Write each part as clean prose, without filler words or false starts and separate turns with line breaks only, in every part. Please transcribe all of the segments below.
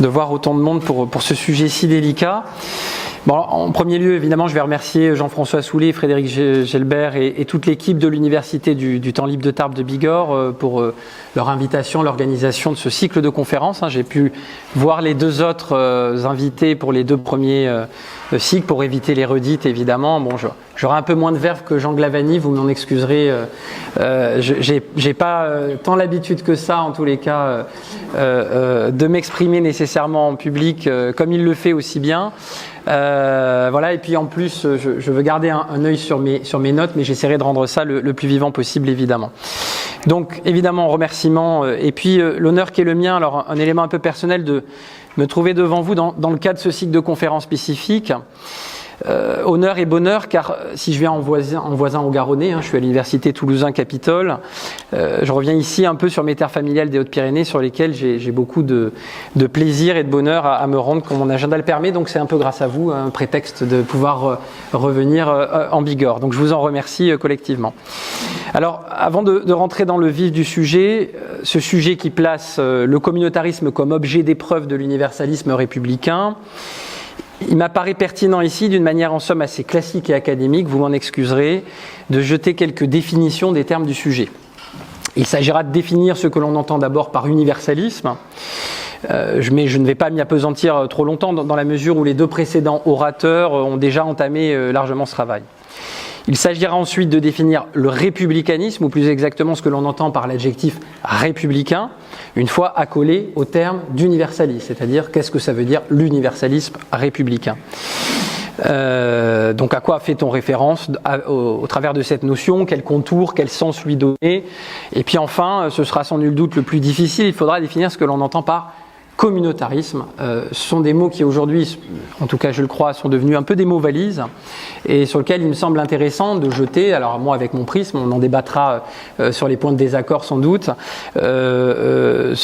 de voir autant de monde pour ce sujet si délicat. Bon, en premier lieu, évidemment, je vais remercier Jean-François Soulet, Frédéric Gelbert et toute l'équipe de l'Université du Temps Libre de Tarbes de Bigorre pour leur invitation, l'organisation de ce cycle de conférences. J'ai pu voir les deux autres invités pour les deux premiers cycles pour éviter les redites, évidemment. Bon, j'aurai un peu moins de verve que Jean Glavany, vous m'en excuserez. J'ai pas tant l'habitude que ça, en tous les cas, de m'exprimer nécessairement en public comme il le fait aussi bien. Voilà, et puis en plus, je veux garder un œil sur mes notes, mais j'essaierai de rendre ça le plus vivant possible, évidemment. Donc, évidemment, remerciements, et puis l'honneur qui est le mien, alors un élément un peu personnel de me trouver devant vous dans le cadre de ce cycle de conférences spécifiques. Honneur et bonheur, car si je viens en voisin au Garonnais, je suis à l'université Toulousain-Capitole, je reviens ici un peu sur mes terres familiales des Hautes-Pyrénées sur lesquelles j'ai beaucoup de plaisir et de bonheur à me rendre quand mon agenda le permet, donc c'est un peu grâce à vous, un prétexte de pouvoir revenir en Bigorre. Donc je vous en remercie collectivement. Alors avant de rentrer dans le vif du sujet, ce sujet qui place le communautarisme comme objet d'épreuve de l'universalisme républicain, il m'apparaît pertinent ici, d'une manière en somme assez classique et académique, vous m'en excuserez, de jeter quelques définitions des termes du sujet. Il s'agira de définir ce que l'on entend d'abord par universalisme, mais je ne vais pas m'y appesantir trop longtemps dans la mesure où les deux précédents orateurs ont déjà entamé largement ce travail. Il s'agira ensuite de définir le républicanisme, ou plus exactement ce que l'on entend par l'adjectif républicain, une fois accolé au terme d'universalisme, c'est-à-dire qu'est-ce que ça veut dire l'universalisme républicain. Donc à quoi fait-on référence au travers de cette notion, quel contour, quel sens lui donner, et puis enfin, ce sera sans nul doute le plus difficile, il faudra définir ce que l'on entend par communautarisme. Ce sont des mots qui aujourd'hui, en tout cas je le crois, sont devenus un peu des mots valises et sur lesquels il me semble intéressant de jeter, alors moi avec mon prisme, on en débattra sur les points de désaccord sans doute, le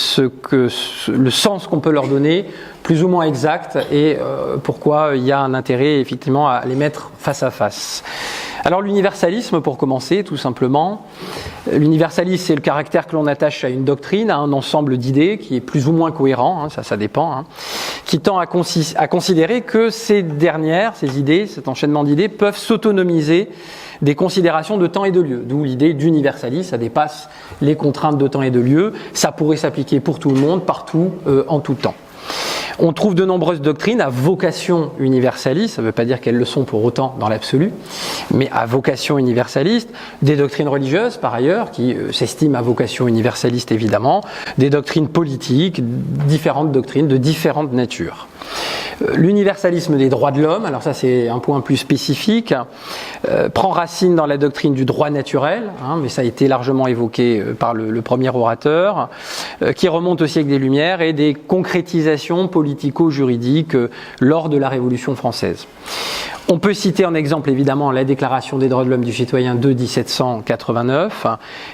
sens qu'on peut leur donner, plus ou moins exact, et pourquoi il y a un intérêt effectivement à les mettre face à face. Alors l'universalisme, pour commencer, tout simplement. L'universalisme, c'est le caractère que l'on attache à une doctrine, à un ensemble d'idées qui est plus ou moins cohérent, ça dépend, qui tend à considérer que ces dernières, ces idées, cet enchaînement d'idées, peuvent s'autonomiser des considérations de temps et de lieu. D'où l'idée d'universalisme, ça dépasse les contraintes de temps et de lieu, ça pourrait s'appliquer pour tout le monde, partout, en tout temps. On trouve de nombreuses doctrines à vocation universaliste, ça ne veut pas dire qu'elles le sont pour autant dans l'absolu, mais à vocation universaliste, des doctrines religieuses par ailleurs, qui s'estiment à vocation universaliste évidemment, des doctrines politiques, différentes doctrines de différentes natures. L'universalisme des droits de l'homme, alors ça c'est un point plus spécifique, prend racine dans la doctrine du droit naturel, mais ça a été largement évoqué par le premier orateur, qui remonte au siècle des Lumières et des concrétisations politico-juridiques lors de la Révolution française. On peut citer en exemple évidemment la Déclaration des droits de l'homme du citoyen de 1789,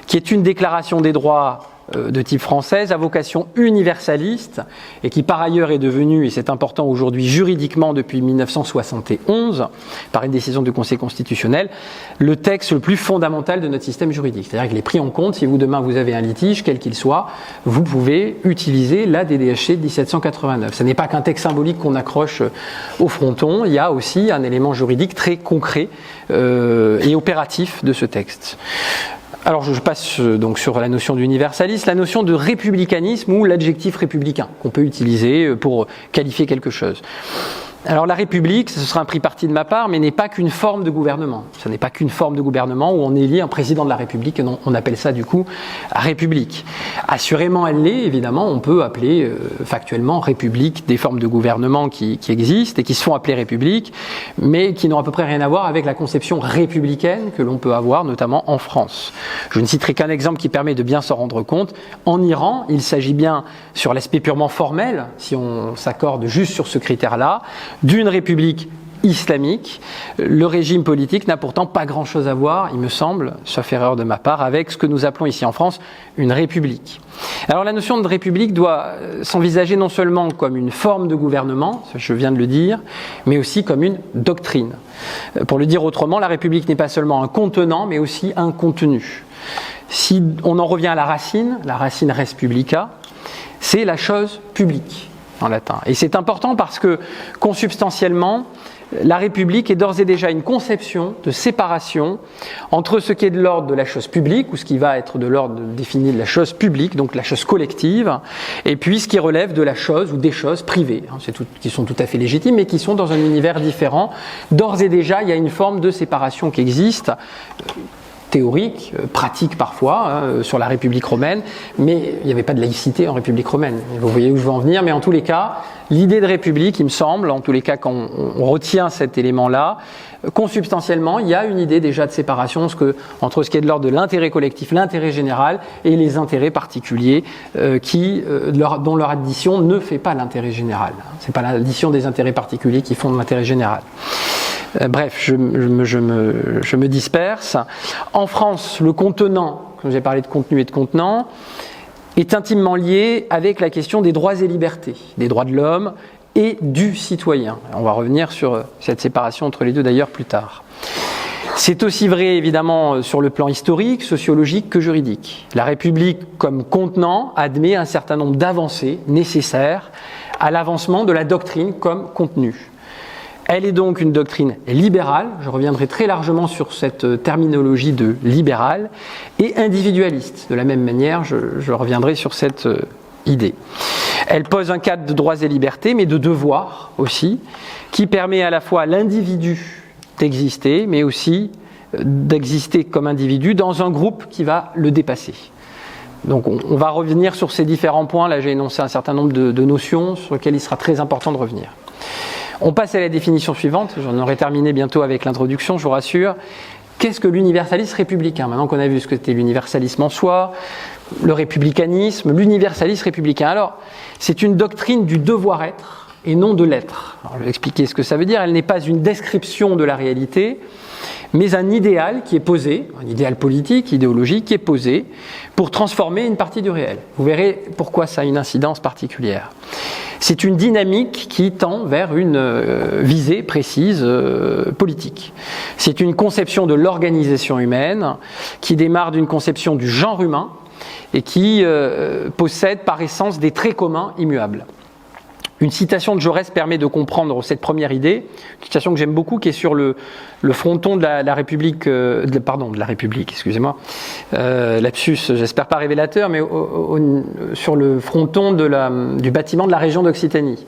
qui est une déclaration des droits de type française, à vocation universaliste, et qui par ailleurs est devenue, et c'est important aujourd'hui juridiquement depuis 1971, par une décision du Conseil constitutionnel, le texte le plus fondamental de notre système juridique. C'est-à-dire qu'il est pris en compte, si demain vous avez un litige, quel qu'il soit, vous pouvez utiliser la DDHC de 1789. Ce n'est pas qu'un texte symbolique qu'on accroche au fronton, il y a aussi un élément juridique très concret et opératif de ce texte. Alors je passe donc sur la notion d'universalisme, la notion de républicanisme ou l'adjectif républicain qu'on peut utiliser pour qualifier quelque chose. Alors la République, ce sera un pris parti de ma part, mais n'est pas qu'une forme de gouvernement. Ce n'est pas qu'une forme de gouvernement où on élit un président de la République, et on appelle ça du coup République. Assurément elle l'est, évidemment, on peut appeler factuellement République des formes de gouvernement qui existent et qui se font appeler République, mais qui n'ont à peu près rien à voir avec la conception républicaine que l'on peut avoir, notamment en France. Je ne citerai qu'un exemple qui permet de bien s'en rendre compte. En Iran, il s'agit bien, sur l'aspect purement formel, si on s'accorde juste sur ce critère-là, d'une république islamique. Le régime politique n'a pourtant pas grand-chose à voir, il me semble, sauf erreur de ma part, avec ce que nous appelons ici en France une république. Alors la notion de république doit s'envisager non seulement comme une forme de gouvernement, je viens de le dire, mais aussi comme une doctrine. Pour le dire autrement, la république n'est pas seulement un contenant, mais aussi un contenu. Si on en revient à la racine res publica, c'est la chose publique. en latin. Et c'est important parce que, consubstantiellement, la République est d'ores et déjà une conception de séparation entre ce qui est de l'ordre de la chose publique, ou ce qui va être de l'ordre défini de la chose publique, donc la chose collective, et puis ce qui relève de la chose ou des choses privées, qui sont tout à fait légitimes, mais qui sont dans un univers différent. D'ores et déjà, il y a une forme de séparation qui existe, théorique, pratique parfois, sur la République romaine, mais il n'y avait pas de laïcité en République romaine. Vous voyez où je veux en venir, mais en tous les cas, l'idée de République, il me semble, en tous les cas quand on retient cet élément-là, consubstantiellement, il y a une idée déjà de séparation entre ce qui est de l'ordre de l'intérêt collectif, l'intérêt général, et les intérêts particuliers dont leur addition ne fait pas l'intérêt général. Ce n'est pas l'addition des intérêts particuliers qui font de l'intérêt général. Bref, je me disperse. En France, le contenant, comme j'ai parlé de contenu et de contenant, est intimement lié avec la question des droits et libertés, des droits de l'homme et du citoyen. On va revenir sur cette séparation entre les deux d'ailleurs plus tard. C'est aussi vrai évidemment sur le plan historique, sociologique que juridique. La République comme contenant admet un certain nombre d'avancées nécessaires à l'avancement de la doctrine comme contenu. Elle est donc une doctrine libérale, je reviendrai très largement sur cette terminologie de libéral, et individualiste. De la même manière, je reviendrai sur cette idée. Elle pose un cadre de droits et libertés, mais de devoirs aussi, qui permet à la fois à l'individu d'exister, mais aussi d'exister comme individu dans un groupe qui va le dépasser. Donc on va revenir sur ces différents points. Là, j'ai énoncé un certain nombre de notions sur lesquelles il sera très important de revenir. On passe à la définition suivante, j'en aurai terminé bientôt avec l'introduction, je vous rassure. Qu'est-ce que l'universalisme républicain ? Maintenant qu'on a vu ce que c'était l'universalisme en soi, le républicanisme, l'universalisme républicain. Alors, c'est une doctrine du devoir-être et non de l'être. Alors, je vais expliquer ce que ça veut dire. Elle n'est pas une description de la réalité, mais un idéal qui est posé, un idéal politique, idéologique, qui est posé pour transformer une partie du réel. Vous verrez pourquoi ça a une incidence particulière. C'est une dynamique qui tend vers une visée précise politique. C'est une conception de l'organisation humaine qui démarre d'une conception du genre humain et qui possède par essence des traits communs immuables. Une citation de Jaurès permet de comprendre cette première idée, une citation que j'aime beaucoup, qui est sur le fronton de la République, de la République, excusez-moi, lapsus, j'espère pas révélateur, mais sur le fronton du bâtiment de la région d'Occitanie.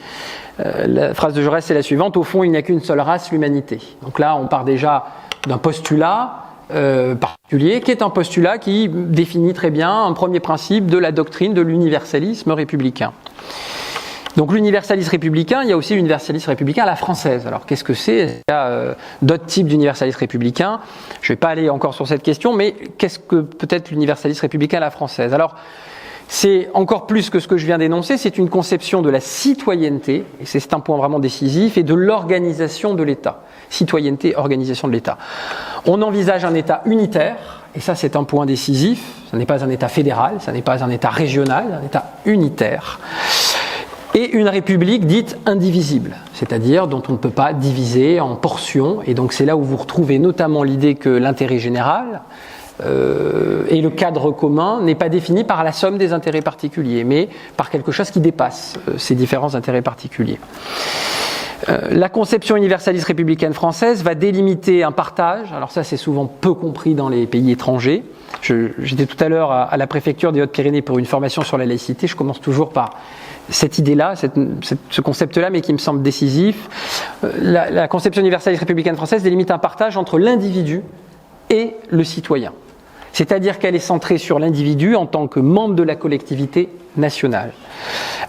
La phrase de Jaurès est la suivante: au fond, il n'y a qu'une seule race, l'humanité. Donc là, on part déjà d'un postulat particulier, qui est un postulat qui définit très bien un premier principe de la doctrine de l'universalisme républicain. Donc l'universalisme républicain, il y a aussi l'universalisme républicain à la française. Alors qu'est-ce que c'est ? Il y a d'autres types d'universalisme républicain. Je ne vais pas aller encore sur cette question, mais qu'est-ce que peut-être l'universalisme républicain à la française ? Alors c'est encore plus que ce que je viens d'énoncer, c'est une conception de la citoyenneté, et c'est un point vraiment décisif, et de l'organisation de l'État. Citoyenneté, organisation de l'État. On envisage un État unitaire, et ça c'est un point décisif. Ce n'est pas un État fédéral, ce n'est pas un État régional, un État unitaire. Et une république dite indivisible, c'est-à-dire dont on ne peut pas diviser en portions. Et donc c'est là où vous retrouvez notamment l'idée que l'intérêt général et le cadre commun n'est pas défini par la somme des intérêts particuliers, mais par quelque chose qui dépasse ces différents intérêts particuliers. La conception universaliste républicaine française va délimiter un partage. Alors ça, c'est souvent peu compris dans les pays étrangers. J'étais tout à l'heure à la préfecture des Hautes-Pyrénées pour une formation sur la laïcité. Je commence toujours par cette idée-là, ce concept-là, mais qui me semble décisif. La conception universaliste républicaine française délimite un partage entre l'individu et le citoyen. C'est-à-dire qu'elle est centrée sur l'individu en tant que membre de la collectivité nationale,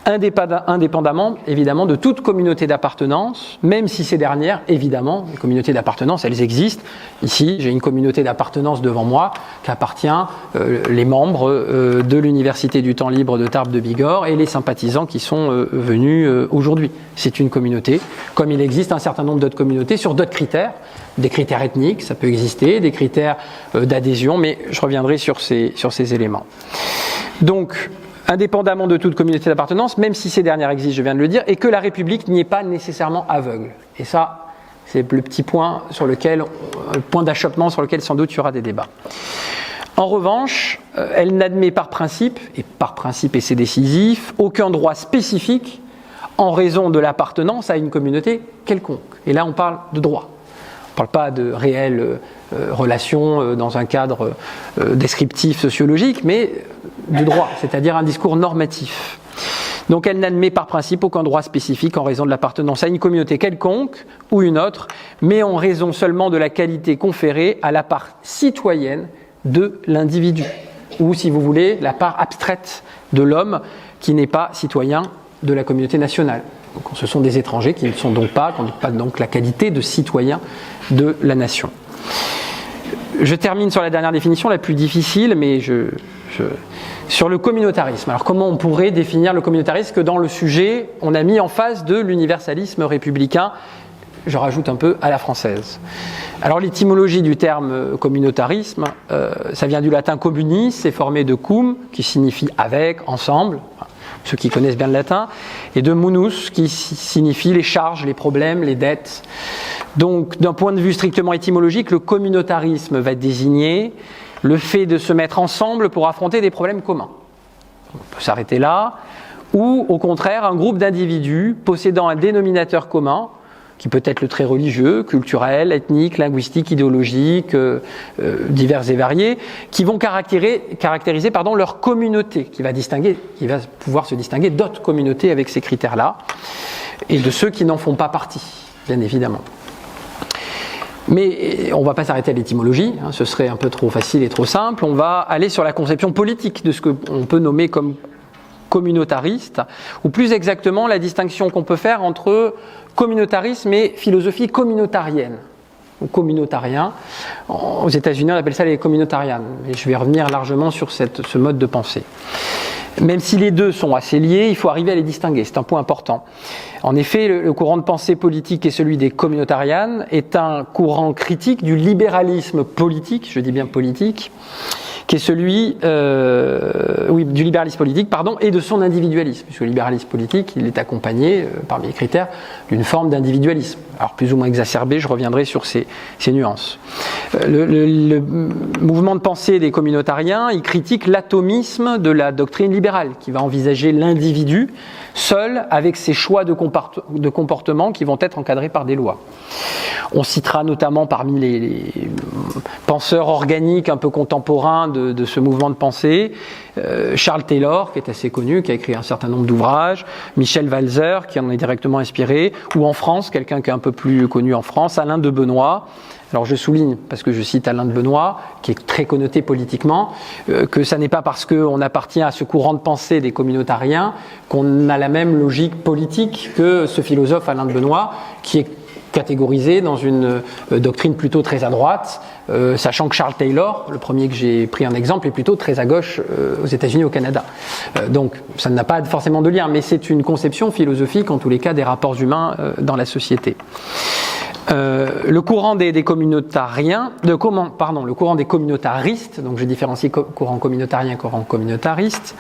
indépendamment évidemment de toute communauté d'appartenance, même si ces dernières, évidemment, les communautés d'appartenance, elles existent. Ici, j'ai une communauté d'appartenance devant moi qui appartient les membres de l'Université du Temps Libre de Tarbes de Bigorre et les sympathisants qui sont venus aujourd'hui. C'est une communauté, comme il existe un certain nombre d'autres communautés sur d'autres critères, des critères ethniques, ça peut exister, des critères d'adhésion, mais je reviendrai sur ces éléments. Donc, indépendamment de toute communauté d'appartenance, même si ces dernières existent, je viens de le dire, et que la République n'y est pas nécessairement aveugle. Et ça, c'est le petit point le point d'achoppement sur lequel sans doute il y aura des débats. En revanche, elle n'admet par principe et c'est décisif, aucun droit spécifique en raison de l'appartenance à une communauté quelconque. Et là, on parle de droit. On ne parle pas de réelles relations dans un cadre descriptif sociologique, mais de droit, c'est-à-dire un discours normatif. Donc elle n'admet par principe aucun droit spécifique en raison de l'appartenance à une communauté quelconque ou une autre, mais en raison seulement de la qualité conférée à la part citoyenne de l'individu, ou si vous voulez, la part abstraite de l'homme qui n'est pas citoyen de la communauté nationale. Donc, ce sont des étrangers qui ne sont donc pas, qui n'ont pas donc la qualité de citoyens de la nation. Je termine sur la dernière définition, la plus difficile, mais sur le communautarisme. Alors comment on pourrait définir le communautarisme que dans le sujet, on a mis en face de l'universalisme républicain, je rajoute un peu à la française. Alors l'étymologie du terme communautarisme, ça vient du latin communis, c'est formé de cum, qui signifie avec, ensemble, ceux qui connaissent bien le latin, et de munus, qui signifie les charges, les problèmes, les dettes. Donc d'un point de vue strictement étymologique, le communautarisme va désigner le fait de se mettre ensemble pour affronter des problèmes communs. On peut s'arrêter là. Ou au contraire, un groupe d'individus possédant un dénominateur commun, qui peut être le trait religieux, culturel, ethnique, linguistique, idéologique, divers et variés, qui vont caractériser leur communauté, qui va pouvoir se distinguer d'autres communautés avec ces critères-là, et de ceux qui n'en font pas partie, bien évidemment. Mais on ne va pas s'arrêter à l'étymologie, ce serait un peu trop facile et trop simple. On va aller sur la conception politique de ce qu'on peut nommer comme communautariste, ou plus exactement la distinction qu'on peut faire entre communautarisme et philosophie communautarienne, ou communautarien. Aux États-Unis, on appelle ça les communautarians, et je vais revenir largement sur ce mode de pensée. Même si les deux sont assez liés, il faut arriver à les distinguer, c'est un point important. En effet, le courant de pensée politique qui est celui des communautarians est un courant critique du libéralisme politique, je dis bien politique, qui est celui du libéralisme politique, et de son individualisme, puisque le libéralisme politique, il est accompagné, parmi les critères, d'une forme d'individualisme. Alors plus ou moins exacerbé, je reviendrai sur ces nuances. Le mouvement de pensée des communautariens, il critique l'atomisme de la doctrine libérale, qui va envisager l'individu seul avec ses choix de comportement qui vont être encadrés par des lois. On citera notamment parmi les penseurs organiques un peu contemporains de ce mouvement de pensée, Charles Taylor, qui est assez connu, qui a écrit un certain nombre d'ouvrages, Michel Walzer, qui en est directement inspiré, ou en France, quelqu'un qui est un peu plus connu en France, Alain de Benoît. Alors je souligne, parce que je cite Alain de Benoît, qui est très connoté politiquement, que ça n'est pas parce qu'on appartient à ce courant de pensée des communautariens qu'on a la même logique politique que ce philosophe Alain de Benoît, qui est catégorisé dans une doctrine plutôt très à droite, sachant que Charles Taylor, le premier que j'ai pris en exemple, est plutôt très à gauche aux États-Unis et au Canada. Donc ça n'a pas forcément de lien, mais c'est une conception philosophique, en tous les cas, des rapports humains dans la société. Le courant des communautariens, le courant des communautaristes, donc je différencie courant communautarien et courant communautariste,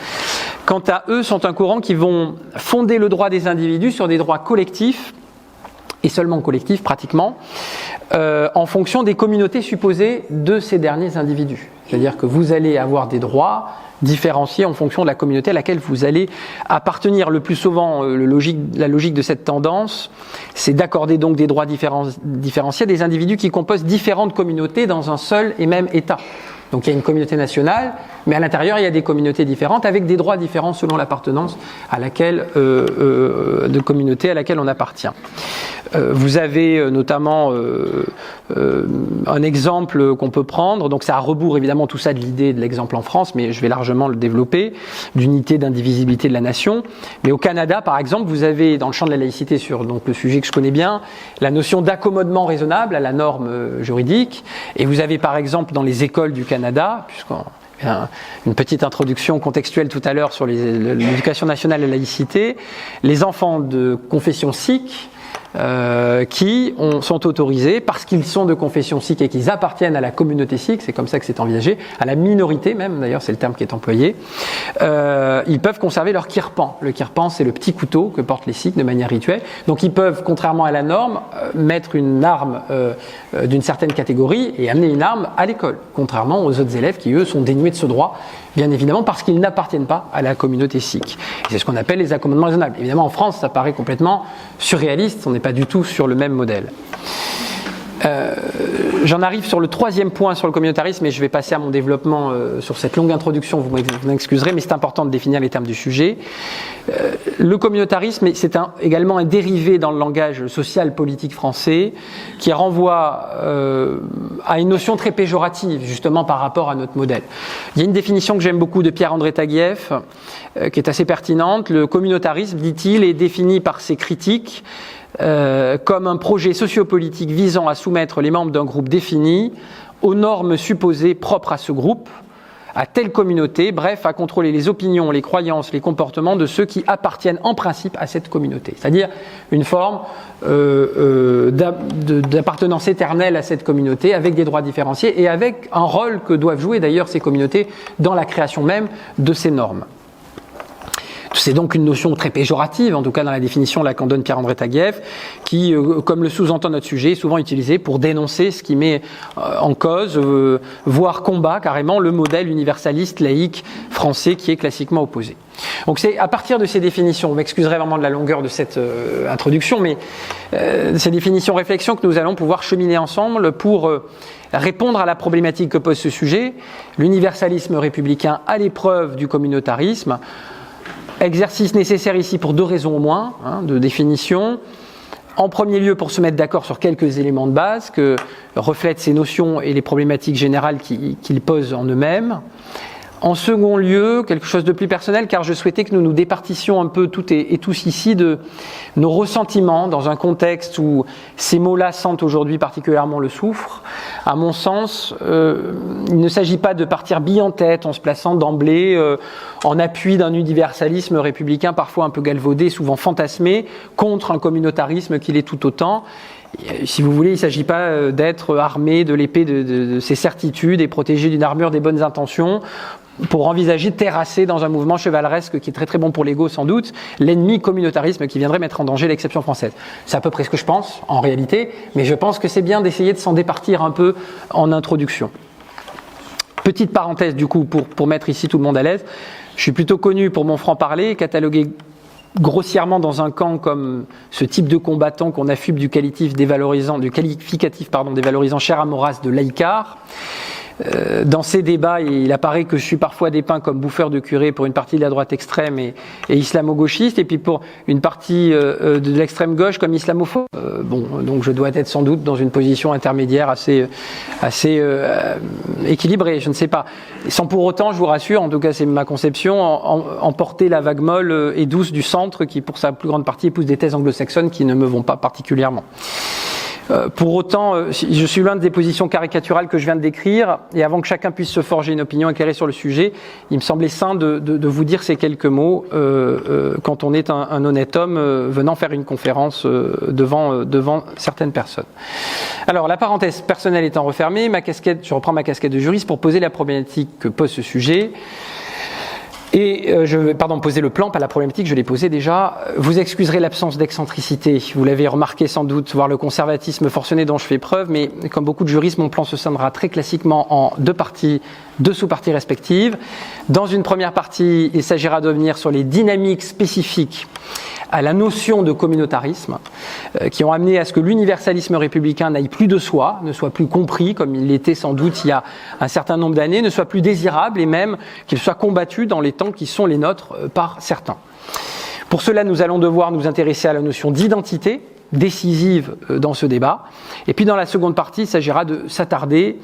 quant à eux, sont un courant qui vont fonder le droit des individus sur des droits collectifs, et seulement collectifs pratiquement, en fonction des communautés supposées de ces derniers individus. C'est-à-dire que vous allez avoir des droits différenciés en fonction de la communauté à laquelle vous allez appartenir. Le plus souvent, la logique de cette tendance, c'est d'accorder donc des droits différenciés à des individus qui composent différentes communautés dans un seul et même État. Donc il y a une communauté nationale, mais à l'intérieur il y a des communautés différentes avec des droits différents selon l'appartenance à laquelle de communauté à laquelle on appartient. Vous avez notamment un exemple qu'on peut prendre, donc ça rebourre évidemment tout ça de l'idée de l'exemple en France, mais je vais largement le développer, d'unité, d'indivisibilité de la nation. Mais au Canada, par exemple, vous avez dans le champ de la laïcité, sur donc le sujet que je connais bien, la notion d'accommodement raisonnable à la norme juridique, et vous avez par exemple dans les écoles du Canada, puisqu'on une petite introduction contextuelle tout à l'heure sur l'éducation nationale et la laïcité, les enfants de confession sikh qui sont autorisés, parce qu'ils sont de confession sikh et qu'ils appartiennent à la communauté sikh, c'est comme ça que c'est envisagé, à la minorité même, d'ailleurs c'est le terme qui est employé, ils peuvent conserver leur kirpan. Le kirpan, c'est le petit couteau que portent les sikhs de manière rituelle. Donc ils peuvent, contrairement à la norme, mettre une arme d'une certaine catégorie et amener une arme à l'école, contrairement aux autres élèves qui, eux, sont dénués de ce droit, bien évidemment, parce qu'ils n'appartiennent pas à la communauté sikh. C'est ce qu'on appelle les accommodements raisonnables. Évidemment, en France, ça paraît complètement surréaliste, on n'est pas du tout sur le même modèle. J'en arrive sur le troisième point sur le communautarisme et je vais passer à mon développement sur cette longue introduction, vous m'excuserez, mais c'est important de définir les termes du sujet. Le communautarisme, c'est également un dérivé dans le langage social politique français qui renvoie à une notion très péjorative justement par rapport à notre modèle. Il y a une définition que j'aime beaucoup de Pierre-André Taguieff qui est assez pertinente. Le communautarisme, dit-il, est défini par ses critiques comme un projet sociopolitique visant à soumettre les membres d'un groupe défini aux normes supposées propres à ce groupe, à telle communauté, bref, à contrôler les opinions, les croyances, les comportements de ceux qui appartiennent en principe à cette communauté. C'est-à-dire une forme d'appartenance éternelle à cette communauté avec des droits différenciés et avec un rôle que doivent jouer d'ailleurs ces communautés dans la création même de ces normes. C'est donc une notion très péjorative, en tout cas dans la définition qu'en donne Pierre-André Taguieff, qui, comme le sous-entend notre sujet, est souvent utilisé pour dénoncer ce qui met en cause, voire combat carrément, le modèle universaliste laïque français qui est classiquement opposé. Donc c'est à partir de ces définitions, vous m'excuserez vraiment de la longueur de cette introduction, mais ces définitions, réflexions que nous allons pouvoir cheminer ensemble pour répondre à la problématique que pose ce sujet, l'universalisme républicain à l'épreuve du communautarisme. Exercice nécessaire ici pour deux raisons au moins, de définition. En premier lieu, pour se mettre d'accord sur quelques éléments de base que reflètent ces notions et les problématiques générales qu'ils posent en eux-mêmes. En second lieu, quelque chose de plus personnel, car je souhaitais que nous nous départissions un peu toutes et tous ici de nos ressentiments dans un contexte où ces mots-là sentent aujourd'hui particulièrement le soufre. À mon sens, il ne s'agit pas de partir bille en tête en se plaçant d'emblée en appui d'un universalisme républicain parfois un peu galvaudé, souvent fantasmé, contre un communautarisme qui l'est tout autant. Si vous voulez, il ne s'agit pas d'être armé de l'épée de ses certitudes et protégé d'une armure des bonnes intentions pour envisager de terrasser dans un mouvement chevaleresque qui est très très bon pour l'ego sans doute, l'ennemi communautarisme qui viendrait mettre en danger l'exception française. C'est à peu près ce que je pense en réalité, mais je pense que c'est bien d'essayer de s'en départir un peu en introduction. Petite parenthèse du coup pour mettre ici tout le monde à l'aise, je suis plutôt connu pour mon franc-parler, catalogué grossièrement dans un camp comme ce type de combattant qu'on affuble du qualificatif dévalorisant cher à Maurras de laïcard. Dans ces débats, il apparaît que je suis parfois dépeint comme bouffeur de curé pour une partie de la droite extrême et islamo-gauchiste, et puis pour une partie de l'extrême gauche comme islamophobe. Donc je dois être sans doute dans une position intermédiaire assez équilibrée, je ne sais pas. Sans pour autant, je vous rassure, en tout cas c'est ma conception, emporter la vague molle et douce du centre qui, pour sa plus grande partie, épouse des thèses anglo-saxonnes qui ne me vont pas particulièrement. Pour autant, je suis loin des positions caricaturales que je viens de décrire, et avant que chacun puisse se forger une opinion éclairée sur le sujet, il me semblait sain de vous dire ces quelques mots quand on est un honnête homme venant faire une conférence devant certaines personnes. Alors, la parenthèse personnelle étant refermée, je reprends ma casquette de juriste pour poser la problématique que pose ce sujet. Et poser le plan, pas la problématique, je l'ai posé déjà. Vous excuserez l'absence d'excentricité, vous l'avez remarqué sans doute, voire le conservatisme forcené dont je fais preuve, mais comme beaucoup de juristes, mon plan se scindra très classiquement en deux sous-parties respectives. Dans une première partie, il s'agira de revenir sur les dynamiques spécifiques à la notion de communautarisme, qui ont amené à ce que l'universalisme républicain n'aille plus de soi, ne soit plus compris comme il l'était sans doute il y a un certain nombre d'années, ne soit plus désirable et même qu'il soit combattu dans les temps qui sont les nôtres par certains. Pour cela, nous allons devoir nous intéresser à la notion d'identité, décisive dans ce débat. Et puis dans la seconde partie, il s'agira de s'attarder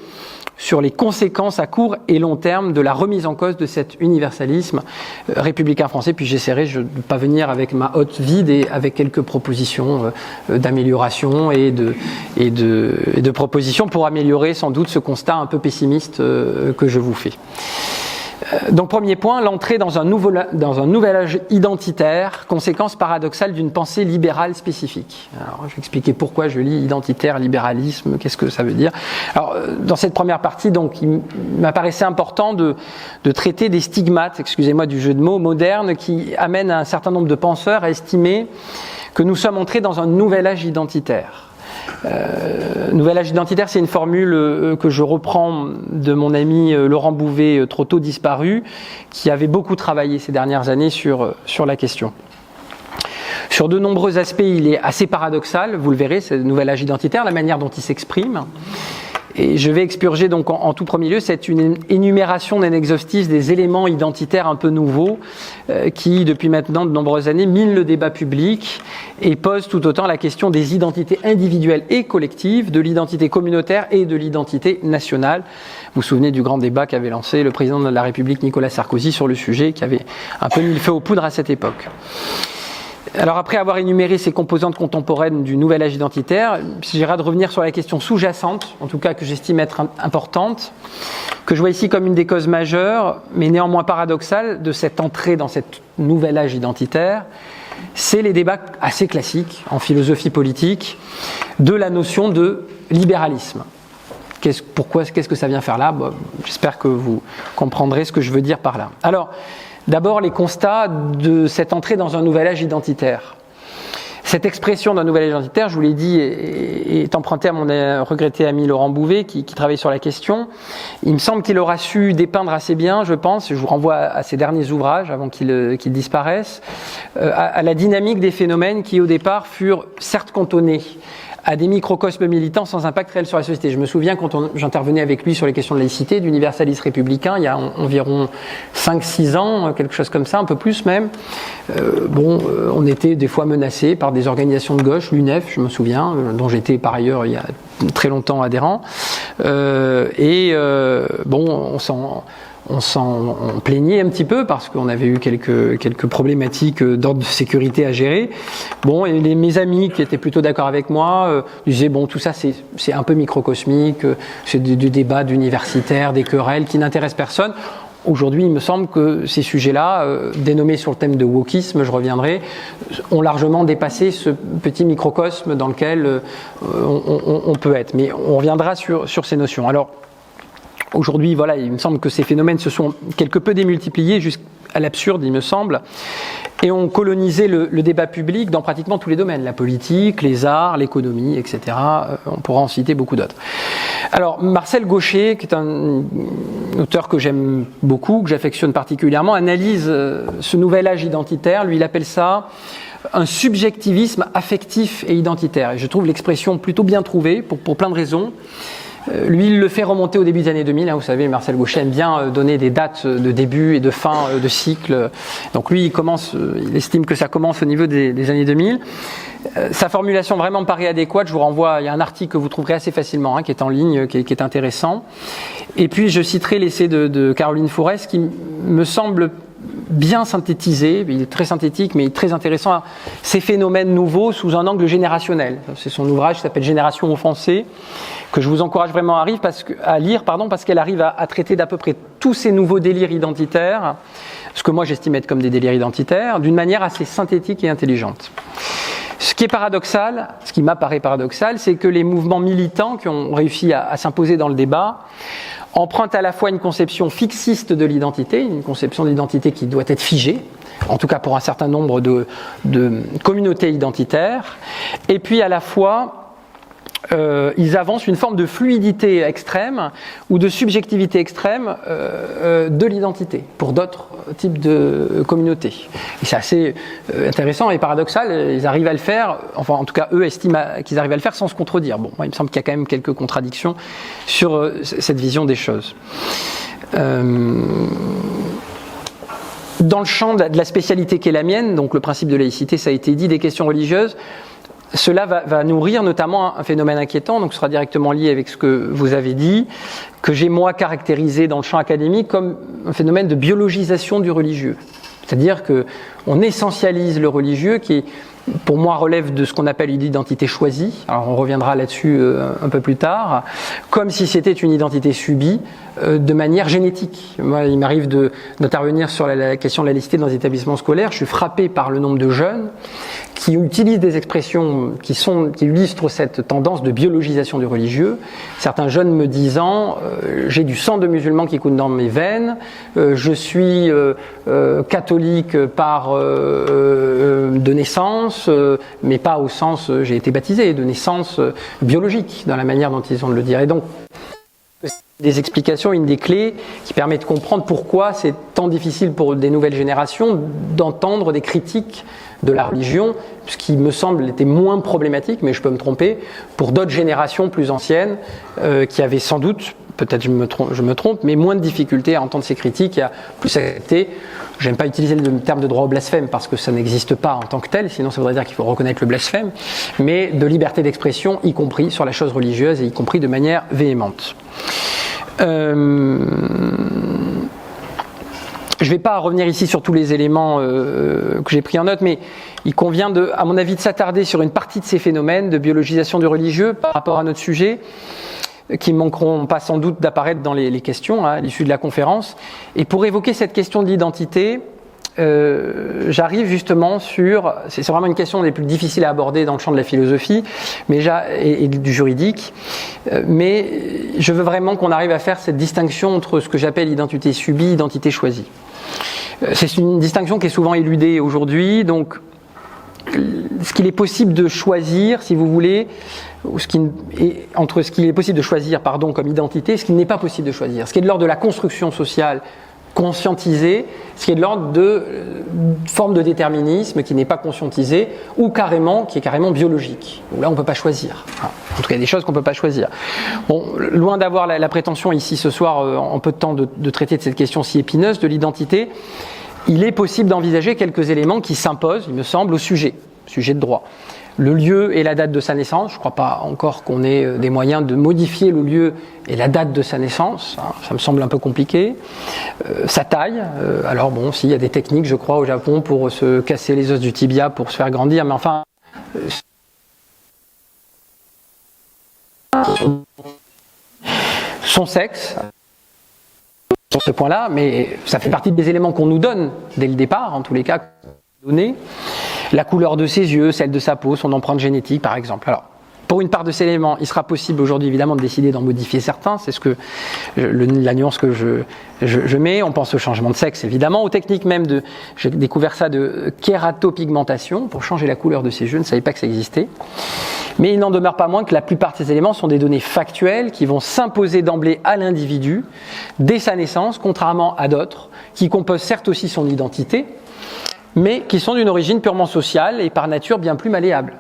sur les conséquences à court et long terme de la remise en cause de cet universalisme républicain français. Puis j'essaierai de ne pas venir avec ma hotte vide et avec quelques propositions d'amélioration et de propositions pour améliorer sans doute ce constat un peu pessimiste que je vous fais. Donc premier point, l'entrée dans un nouvel âge identitaire, conséquence paradoxale d'une pensée libérale spécifique. Alors je vais expliquer pourquoi je lis identitaire, libéralisme, qu'est-ce que ça veut dire. Alors dans cette première partie, donc, il m'apparaissait important de traiter des stigmates, excusez-moi du jeu de mots, modernes, qui amènent un certain nombre de penseurs à estimer que nous sommes entrés dans un nouvel âge identitaire. Nouvel âge identitaire, c'est une formule que je reprends de mon ami Laurent Bouvet, trop tôt disparu, qui avait beaucoup travaillé ces dernières années sur la question. Sur de nombreux aspects, il est assez paradoxal, vous le verrez, ce nouvel âge identitaire, la manière dont il s'exprime. Et je vais expurger donc en tout premier lieu cette une énumération non exhaustive des éléments identitaires un peu nouveaux qui, depuis maintenant de nombreuses années, minent le débat public et posent tout autant la question des identités individuelles et collectives, de l'identité communautaire et de l'identité nationale. Vous vous souvenez du grand débat qu'avait lancé le président de la République Nicolas Sarkozy sur le sujet, qui avait un peu mis le feu aux poudres à cette époque. Alors après avoir énuméré ces composantes contemporaines du nouvel âge identitaire, il s'agira de revenir sur la question sous-jacente, en tout cas que j'estime être importante, que je vois ici comme une des causes majeures, mais néanmoins paradoxale, de cette entrée dans cet nouvel âge identitaire. C'est les débats assez classiques en philosophie politique de la notion de libéralisme. Qu'est-ce que ça vient faire là ? Bon, j'espère que vous comprendrez ce que je veux dire par là. Alors, d'abord, les constats de cette entrée dans un nouvel âge identitaire. Cette expression d'un nouvel âge identitaire, je vous l'ai dit, est empruntée à mon regretté ami Laurent Bouvet, qui travaille sur la question. Il me semble qu'il aura su dépeindre assez bien, je pense, je vous renvoie à ses derniers ouvrages avant qu'ils disparaissent, à la dynamique des phénomènes qui, au départ, furent certes cantonnés à des microcosmes militants sans impact réel sur la société. Je me souviens quand j'intervenais avec lui sur les questions de laïcité, d'universalisme républicain, il y a environ 5-6 ans, quelque chose comme ça, un peu plus même. On était des fois menacés par des organisations de gauche, l'UNEF, je me souviens, dont j'étais par ailleurs il y a très longtemps adhérent. On s'en plaignait un petit peu parce qu'on avait eu quelques problématiques d'ordre de sécurité à gérer. Et mes amis qui étaient plutôt d'accord avec moi disaient tout ça c'est un peu microcosmique, c'est du débat d'universitaires, des querelles qui n'intéressent personne. Aujourd'hui, il me semble que ces sujets-là, dénommés sur le thème de wokisme, je reviendrai, ont largement dépassé ce petit microcosme dans lequel on peut être. Mais on reviendra sur ces notions. Alors, aujourd'hui, voilà, il me semble que ces phénomènes se sont quelque peu démultipliés jusqu'à l'absurde, il me semble, et ont colonisé le débat public dans pratiquement tous les domaines, la politique, les arts, l'économie, etc. On pourra en citer beaucoup d'autres. Alors, Marcel Gauchet, qui est un auteur que j'aime beaucoup, que j'affectionne particulièrement, analyse ce nouvel âge identitaire, lui il appelle ça un subjectivisme affectif et identitaire. Et je trouve l'expression plutôt bien trouvée pour plein de raisons. Lui, il le fait remonter au début des années 2000. Vous savez, Marcel Gauchet aime bien donner des dates de début et de fin de cycle. Donc lui, il estime que ça commence au niveau des années 2000. Sa formulation vraiment me paraît adéquate. Je vous renvoie, il y a un article que vous trouverez assez facilement, qui est en ligne, qui est intéressant. Et puis, je citerai l'essai de Caroline Fourès, qui me semble bien synthétisé, il est très synthétique mais très intéressant, ces phénomènes nouveaux sous un angle générationnel. C'est son ouvrage qui s'appelle Génération offensée, que je vous encourage vraiment à lire parce qu'elle arrive à traiter d'à peu près tous ces nouveaux délires identitaires, ce que moi j'estime être comme des délires identitaires, d'une manière assez synthétique et intelligente. Ce qui est paradoxal, ce qui m'apparaît paradoxal, c'est que les mouvements militants qui ont réussi à s'imposer dans le débat empruntent à la fois une conception fixiste de l'identité, une conception de l'identité qui doit être figée, en tout cas pour un certain nombre de communautés identitaires, et puis à la fois ils avancent une forme de fluidité extrême ou de subjectivité extrême de l'identité pour d'autres types de communautés. Et c'est assez intéressant et paradoxal, ils arrivent à le faire, enfin en tout cas eux estiment qu'ils arrivent à le faire sans se contredire. Moi il me semble qu'il y a quand même quelques contradictions sur cette vision des choses. Dans le champ de la spécialité qui est la mienne, donc le principe de laïcité, ça a été dit, des questions religieuses, cela va nourrir notamment un phénomène inquiétant, donc ce sera directement lié avec ce que vous avez dit, que j'ai moi caractérisé dans le champ académique comme un phénomène de biologisation du religieux. C'est-à-dire qu'on essentialise le religieux qui est pour moi, relève de ce qu'on appelle une identité choisie. Alors, on reviendra là-dessus un peu plus tard. Comme si c'était une identité subie de manière génétique. Moi, il m'arrive d'intervenir sur la question de la laïcité dans les établissements scolaires. Je suis frappé par le nombre de jeunes qui utilisent des expressions qui illustrent cette tendance de biologisation du religieux. Certains jeunes me disant j'ai du sang de musulman qui coule dans mes veines, je suis catholique de naissance, mais pas au sens j'ai été baptisé, de naissance biologique dans la manière dont ils ont de le dire. Et donc des explications, une des clés qui permet de comprendre pourquoi c'est tant difficile pour des nouvelles générations d'entendre des critiques de la religion, ce qui me semble était moins problématique, mais je peux me tromper, pour d'autres générations plus anciennes qui avaient sans doute, peut-être je me trompe, mais moins de difficultés à entendre ces critiques et à plus accepter. J'aime pas utiliser le terme de droit au blasphème parce que ça n'existe pas en tant que tel, sinon ça voudrait dire qu'il faut reconnaître le blasphème, mais de liberté d'expression, y compris sur la chose religieuse et y compris de manière véhémente. Je ne vais pas revenir ici sur tous les éléments que j'ai pris en note, mais il convient, à mon avis, de s'attarder sur une partie de ces phénomènes de biologisation du religieux par rapport à notre sujet, qui ne manqueront pas sans doute d'apparaître dans les questions à l'issue de la conférence. Et pour évoquer cette question de l'identité, j'arrive justement sur, c'est vraiment une question des plus difficiles à aborder dans le champ de la philosophie et du juridique, mais je veux vraiment qu'on arrive à faire cette distinction entre ce que j'appelle identité subie et identité choisie. C'est une distinction qui est souvent éludée aujourd'hui, donc ce qu'il est possible de choisir, si vous voulez, entre ce qu'il est possible de choisir, comme identité, et ce qu'il n'est pas possible de choisir, ce qui est de l'ordre de la construction sociale conscientisé, ce qui est de l'ordre de forme de déterminisme qui n'est pas conscientisé ou qui est carrément biologique. Où là, on ne peut pas choisir. En tout cas, il y a des choses qu'on ne peut pas choisir. Bon, loin d'avoir la prétention ici ce soir, en peu de temps, de traiter de cette question si épineuse de l'identité, il est possible d'envisager quelques éléments qui s'imposent, il me semble, au sujet de droit. Le lieu et la date de sa naissance, je ne crois pas encore qu'on ait des moyens de modifier le lieu et la date de sa naissance, ça me semble un peu compliqué. Sa taille, alors bon, s'il y a des techniques, je crois, au Japon pour se casser les os du tibia pour se faire grandir, mais enfin... son sexe, sur ce point-là, mais ça fait partie des éléments qu'on nous donne dès le départ, en tous les cas, donnés. La couleur de ses yeux, celle de sa peau, son empreinte génétique, par exemple. Alors, pour une part de ces éléments, il sera possible aujourd'hui, évidemment, de décider d'en modifier certains. C'est la nuance que je mets. On pense au changement de sexe, évidemment, aux techniques même j'ai découvert ça de kératopigmentation, pour changer la couleur de ses yeux. Je ne savais pas que ça existait. Mais il n'en demeure pas moins que la plupart de ces éléments sont des données factuelles qui vont s'imposer d'emblée à l'individu dès sa naissance, contrairement à d'autres, qui composent certes aussi son identité, mais qui sont d'une origine purement sociale et par nature bien plus malléable,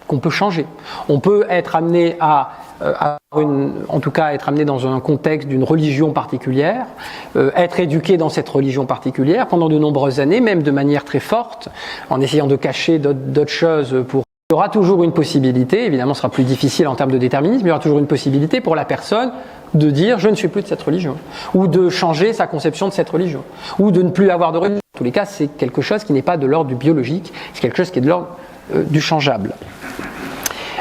qu'on peut changer. On peut être amené être amené dans un contexte d'une religion particulière, être éduqué dans cette religion particulière pendant de nombreuses années, même de manière très forte, en essayant de cacher d'autres choses pour... Il y aura toujours une possibilité, évidemment ce sera plus difficile en termes de déterminisme, mais il y aura toujours une possibilité pour la personne de dire je ne suis plus de cette religion, ou de changer sa conception de cette religion, ou de ne plus avoir de religion. En tous les cas, c'est quelque chose qui n'est pas de l'ordre du biologique, c'est quelque chose qui est de l'ordre du changeable.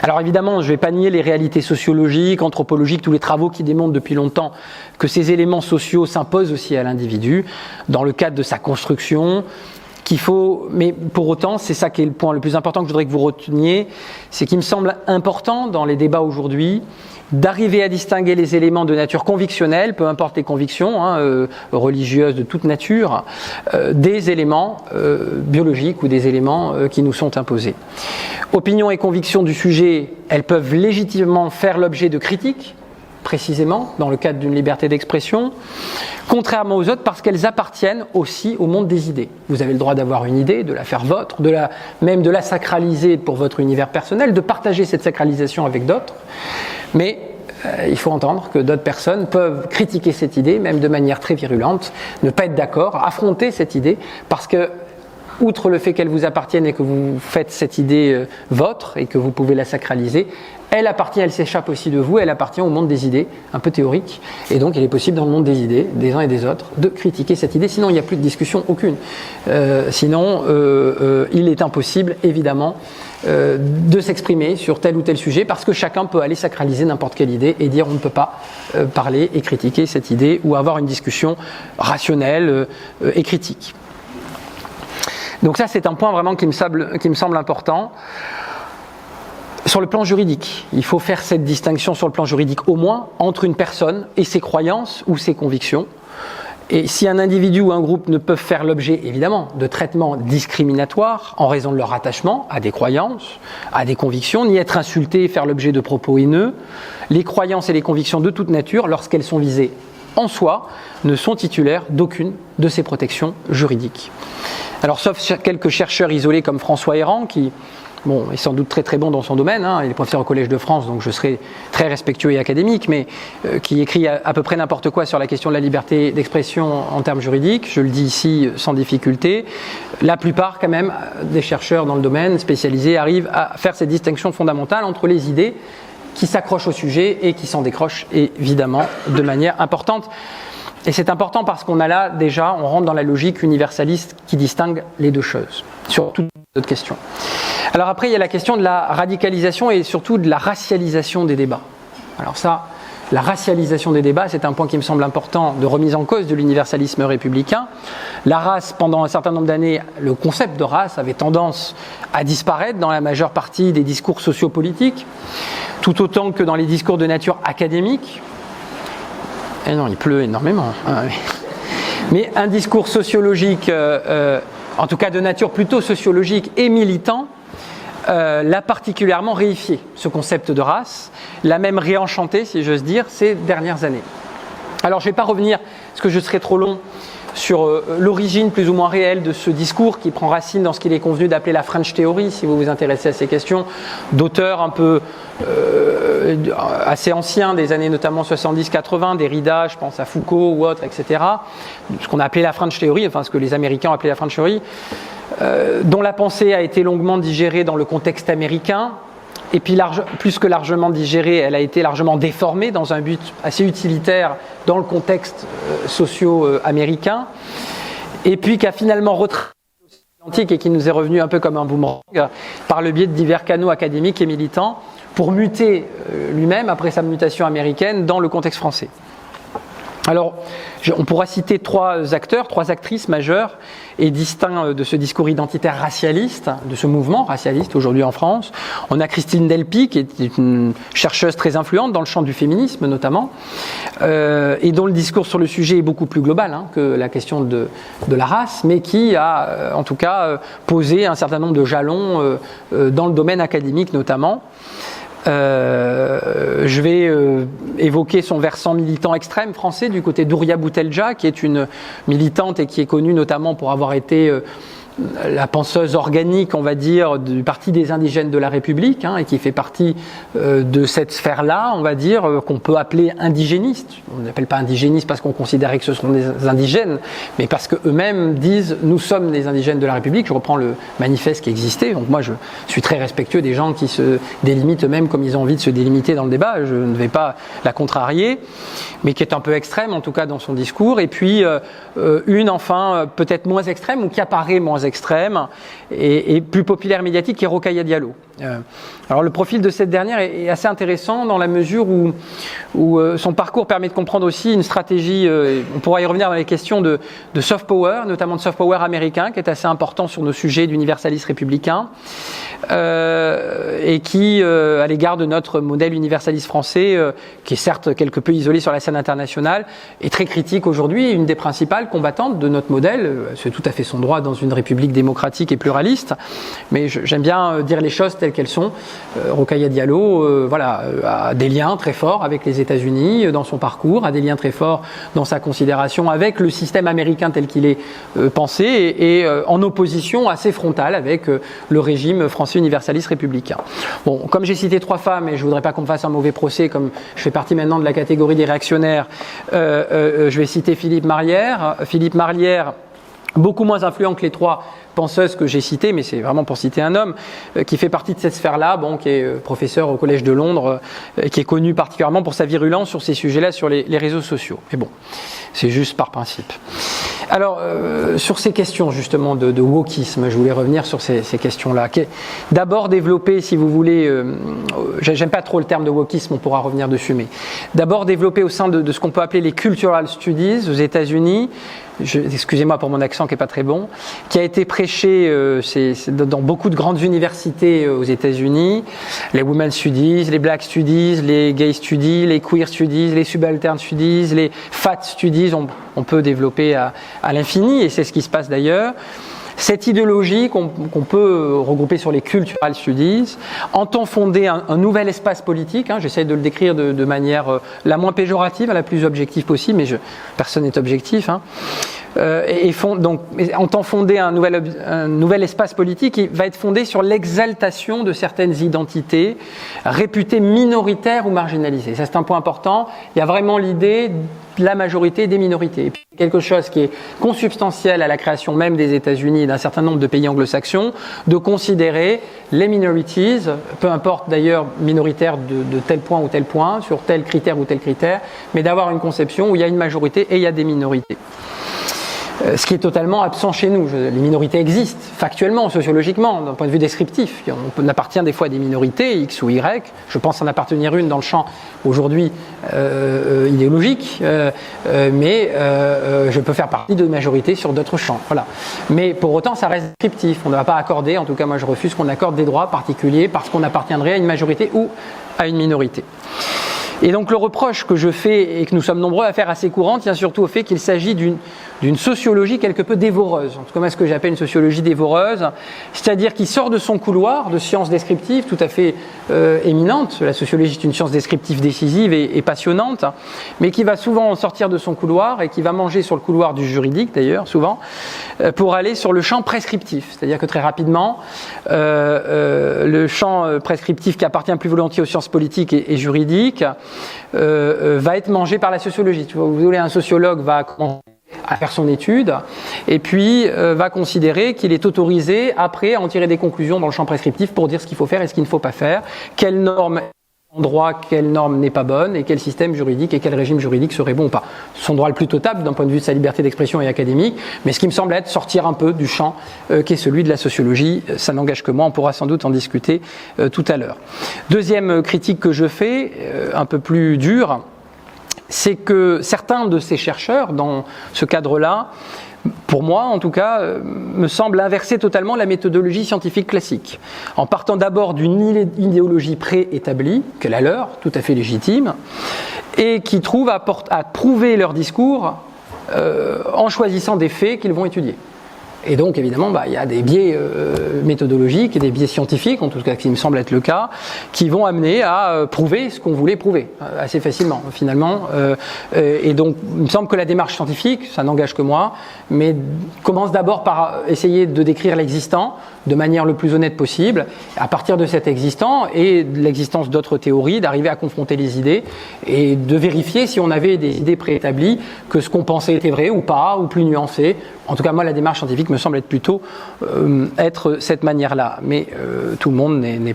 Alors évidemment, je ne vais pas nier les réalités sociologiques, anthropologiques, tous les travaux qui démontrent depuis longtemps que ces éléments sociaux s'imposent aussi à l'individu, dans le cadre de sa construction, mais pour autant, c'est ça qui est le point le plus important que je voudrais que vous reteniez, c'est qu'il me semble important dans les débats aujourd'hui d'arriver à distinguer les éléments de nature convictionnelle, peu importe les convictions religieuses de toute nature, des éléments biologiques ou des éléments qui nous sont imposés. Opinion et conviction du sujet, elles peuvent légitimement faire l'objet de critiques, précisément, dans le cadre d'une liberté d'expression, contrairement aux autres, parce qu'elles appartiennent aussi au monde des idées. Vous avez le droit d'avoir une idée, de la faire vôtre, même de la sacraliser pour votre univers personnel, de partager cette sacralisation avec d'autres, mais il faut entendre que d'autres personnes peuvent critiquer cette idée, même de manière très virulente, ne pas être d'accord, affronter cette idée, parce que outre le fait qu'elle vous appartienne et que vous faites cette idée vôtre et que vous pouvez la sacraliser, elle s'échappe aussi de vous, elle appartient au monde des idées, un peu théorique, et donc il est possible dans le monde des idées, des uns et des autres, de critiquer cette idée, sinon il n'y a plus de discussion aucune. Sinon, il est impossible, évidemment, de s'exprimer sur tel ou tel sujet, parce que chacun peut aller sacraliser n'importe quelle idée et dire on ne peut pas parler et critiquer cette idée, ou avoir une discussion rationnelle et critique. Donc ça, c'est un point vraiment qui me semble important. Sur le plan juridique, il faut faire cette distinction sur le plan juridique au moins entre une personne et ses croyances ou ses convictions. Et si un individu ou un groupe ne peuvent faire l'objet, évidemment, de traitements discriminatoires en raison de leur attachement à des croyances, à des convictions, ni être insultés et faire l'objet de propos haineux, les croyances et les convictions de toute nature, lorsqu'elles sont visées en soi, ne sont titulaires d'aucune de ces protections juridiques. Alors, sauf quelques chercheurs isolés comme François Héran, qui est sans doute très très bon dans son domaine, il est professeur au Collège de France, donc je serai très respectueux et académique, mais qui écrit à peu près n'importe quoi sur la question de la liberté d'expression en termes juridiques, je le dis ici sans difficulté. La plupart quand même des chercheurs dans le domaine spécialisés arrivent à faire cette distinction fondamentale entre les idées qui s'accrochent au sujet et qui s'en décrochent évidemment de manière importante. Et c'est important parce qu'on a là déjà, on rentre dans la logique universaliste qui distingue les deux choses, sur toute autre question. Alors après, il y a la question de la radicalisation et surtout de la racialisation des débats. Alors ça, la racialisation des débats, c'est un point qui me semble important de remise en cause de l'universalisme républicain. La race, pendant un certain nombre d'années, le concept de race avait tendance à disparaître dans la majeure partie des discours sociopolitiques, tout autant que dans les discours de nature académique. Eh non, il pleut énormément. Mais un discours sociologique, en tout cas de nature plutôt sociologique et militant, l'a particulièrement réifié, ce concept de race, l'a même réenchanté, si j'ose dire, ces dernières années. Alors je ne vais pas revenir, parce que je serai trop long, sur l'origine plus ou moins réelle de ce discours qui prend racine dans ce qu'il est convenu d'appeler la French Theory, si vous vous intéressez à ces questions, d'auteurs un peu assez anciens, des années notamment 70-80, Derrida, je pense à Foucault ou autres, etc. Ce qu'on a appelé la French Theory, enfin ce que les Américains ont appelé la French Theory, dont la pensée a été longuement digérée dans le contexte américain, et puis plus que largement digérée, elle a été largement déformée dans un but assez utilitaire dans le contexte socio-américain, et puis qui a finalement retracé l'Atlantique et qui nous est revenu un peu comme un boomerang par le biais de divers canaux académiques et militants pour muter lui-même, après sa mutation américaine, dans le contexte français. Alors, on pourra citer trois actrices majeures et distincts de ce discours identitaire racialiste, de ce mouvement racialiste aujourd'hui en France. On a Christine Delpy, qui est une chercheuse très influente dans le champ du féminisme notamment, et dont le discours sur le sujet est beaucoup plus global que la question de la race, mais qui a en tout cas posé un certain nombre de jalons dans le domaine académique notamment. Je vais évoquer son versant militant extrême français du côté d'Ouria Boutelja, qui est une militante et qui est connue notamment pour avoir été la penseuse organique, on va dire, du Parti des indigènes de la République, et qui fait partie de cette sphère-là, on va dire, qu'on peut appeler indigéniste. On n'appelle pas indigéniste parce qu'on considérait que ce sont des indigènes, mais parce qu'eux-mêmes disent « nous sommes des indigènes de la République ». Je reprends le manifeste qui existait, donc moi je suis très respectueux des gens qui se délimitent eux-mêmes comme ils ont envie de se délimiter dans le débat, je ne vais pas la contrarier, mais qui est un peu extrême en tout cas dans son discours, et puis une enfin peut-être moins extrême ou qui apparaît moins extrême et plus populaire médiatique, qui est Rokhaya Diallo. Alors le profil de cette dernière est assez intéressant dans la mesure où son parcours permet de comprendre aussi une stratégie, on pourra y revenir dans les questions de soft power, notamment de soft power américain, qui est assez important sur nos sujets d'universalisme républicain, et qui, à l'égard de notre modèle universaliste français, qui est certes quelque peu isolé sur la scène internationale, est très critique aujourd'hui, une des principales combattantes de notre modèle. C'est tout à fait son droit dans une république démocratique et pluraliste, mais j'aime bien dire les choses telles qu'elles sont. Rokhaya Diallo a des liens très forts avec les États-Unis dans son parcours, a des liens très forts dans sa considération avec le système américain tel qu'il est pensé, et en opposition assez frontale avec le régime français universaliste républicain. Bon, comme j'ai cité trois femmes, et je ne voudrais pas qu'on me fasse un mauvais procès, comme je fais partie maintenant de la catégorie des réactionnaires, je vais citer Philippe Marlière. Philippe Marlière, beaucoup moins influent que les 3 penseuses que j'ai citées, mais c'est vraiment pour citer un homme qui fait partie de cette sphère-là, qui est professeur au Collège de Londres, qui est connu particulièrement pour sa virulence sur ces sujets-là sur les réseaux sociaux. Mais bon, c'est juste par principe. Alors, sur ces questions justement de wokisme, je voulais revenir sur ces questions-là. D'abord développer, si vous voulez, j'aime pas trop le terme de wokisme, on pourra revenir dessus, mais d'abord développer au sein de ce qu'on peut appeler les cultural studies aux États-Unis, excusez-moi pour mon accent qui n'est pas très bon, qui a été prêché dans beaucoup de grandes universités aux États-Unis, les Women's Studies, les Black Studies, les Gay Studies, les Queer Studies, les Subaltern Studies, les Fat Studies, on peut développer à l'infini, et c'est ce qui se passe d'ailleurs. Cette idéologie qu'on peut regrouper sur les cultural studies entend fonder un nouvel espace politique, j'essaie de le décrire de manière la moins péjorative, la plus objective possible, mais personne n'est objectif, entend fonder un nouvel espace politique qui va être fondé sur l'exaltation de certaines identités réputées minoritaires ou marginalisées. Ça, c'est un point important. Il y a vraiment l'idée de la majorité et des minorités. Et puis, quelque chose qui est consubstantiel à la création même des États-Unis et d'un certain nombre de pays anglo-saxons, de considérer les minorities, peu importe d'ailleurs minoritaires de tel point ou tel point, sur tel critère ou tel critère, mais d'avoir une conception où il y a une majorité et il y a des minorités. Ce qui est totalement absent chez nous. Les minorités existent, factuellement, sociologiquement, d'un point de vue descriptif. On appartient des fois à des minorités, X ou Y. Je pense en appartenir une dans le champ, aujourd'hui, idéologique, mais je peux faire partie de majorité sur d'autres champs. Voilà. Mais pour autant, ça reste descriptif. On ne va pas accorder, en tout cas moi je refuse qu'on accorde des droits particuliers parce qu'on appartiendrait à une majorité ou à une minorité. Et donc le reproche que je fais et que nous sommes nombreux à faire assez courant tient surtout au fait qu'il s'agit d'une sociologie quelque peu dévoreuse. En tout cas, comment est-ce que j'appelle une sociologie dévoreuse ? C'est-à-dire qui sort de son couloir de sciences descriptives tout à fait éminentes. La sociologie est une science descriptive décisive et passionnante, mais qui va souvent sortir de son couloir et qui va manger sur le couloir du juridique d'ailleurs, souvent, pour aller sur le champ prescriptif. C'est-à-dire que très rapidement, le champ prescriptif qui appartient plus volontiers aux sciences politiques et juridiques va être mangé par la sociologie. Tu vois, vous voulez, un sociologue va commencer à faire son étude et puis va considérer qu'il est autorisé après à en tirer des conclusions dans le champ prescriptif pour dire ce qu'il faut faire et ce qu'il ne faut pas faire, quelle norme en droit, quelle norme n'est pas bonne et quel système juridique et quel régime juridique serait bon ou pas. Son droit le plus totable d'un point de vue de sa liberté d'expression et académique, mais ce qui me semble être sortir un peu du champ qui est celui de la sociologie. Ça n'engage que moi, on pourra sans doute en discuter tout à l'heure. Deuxième critique que je fais, un peu plus dure, c'est que certains de ces chercheurs, dans ce cadre-là, pour moi en tout cas, me semblent inverser totalement la méthodologie scientifique classique, en partant d'abord d'une idéologie préétablie, qu'est la leur, tout à fait légitime, et qui trouvent à prouver leur discours en choisissant des faits qu'ils vont étudier. Et donc, évidemment, il y a des biais méthodologiques et des biais scientifiques, en tout cas qui me semble être le cas, qui vont amener à prouver ce qu'on voulait prouver, assez facilement, finalement. Et donc, il me semble que la démarche scientifique, ça n'engage que moi, mais commence d'abord par essayer de décrire l'existant de manière le plus honnête possible, à partir de cet existant et de l'existence d'autres théories, d'arriver à confronter les idées et de vérifier si on avait des idées préétablies, que ce qu'on pensait était vrai ou pas, ou plus nuancé. En tout cas, moi, la démarche scientifique me semble être plutôt être cette manière-là. Mais tout le monde n'a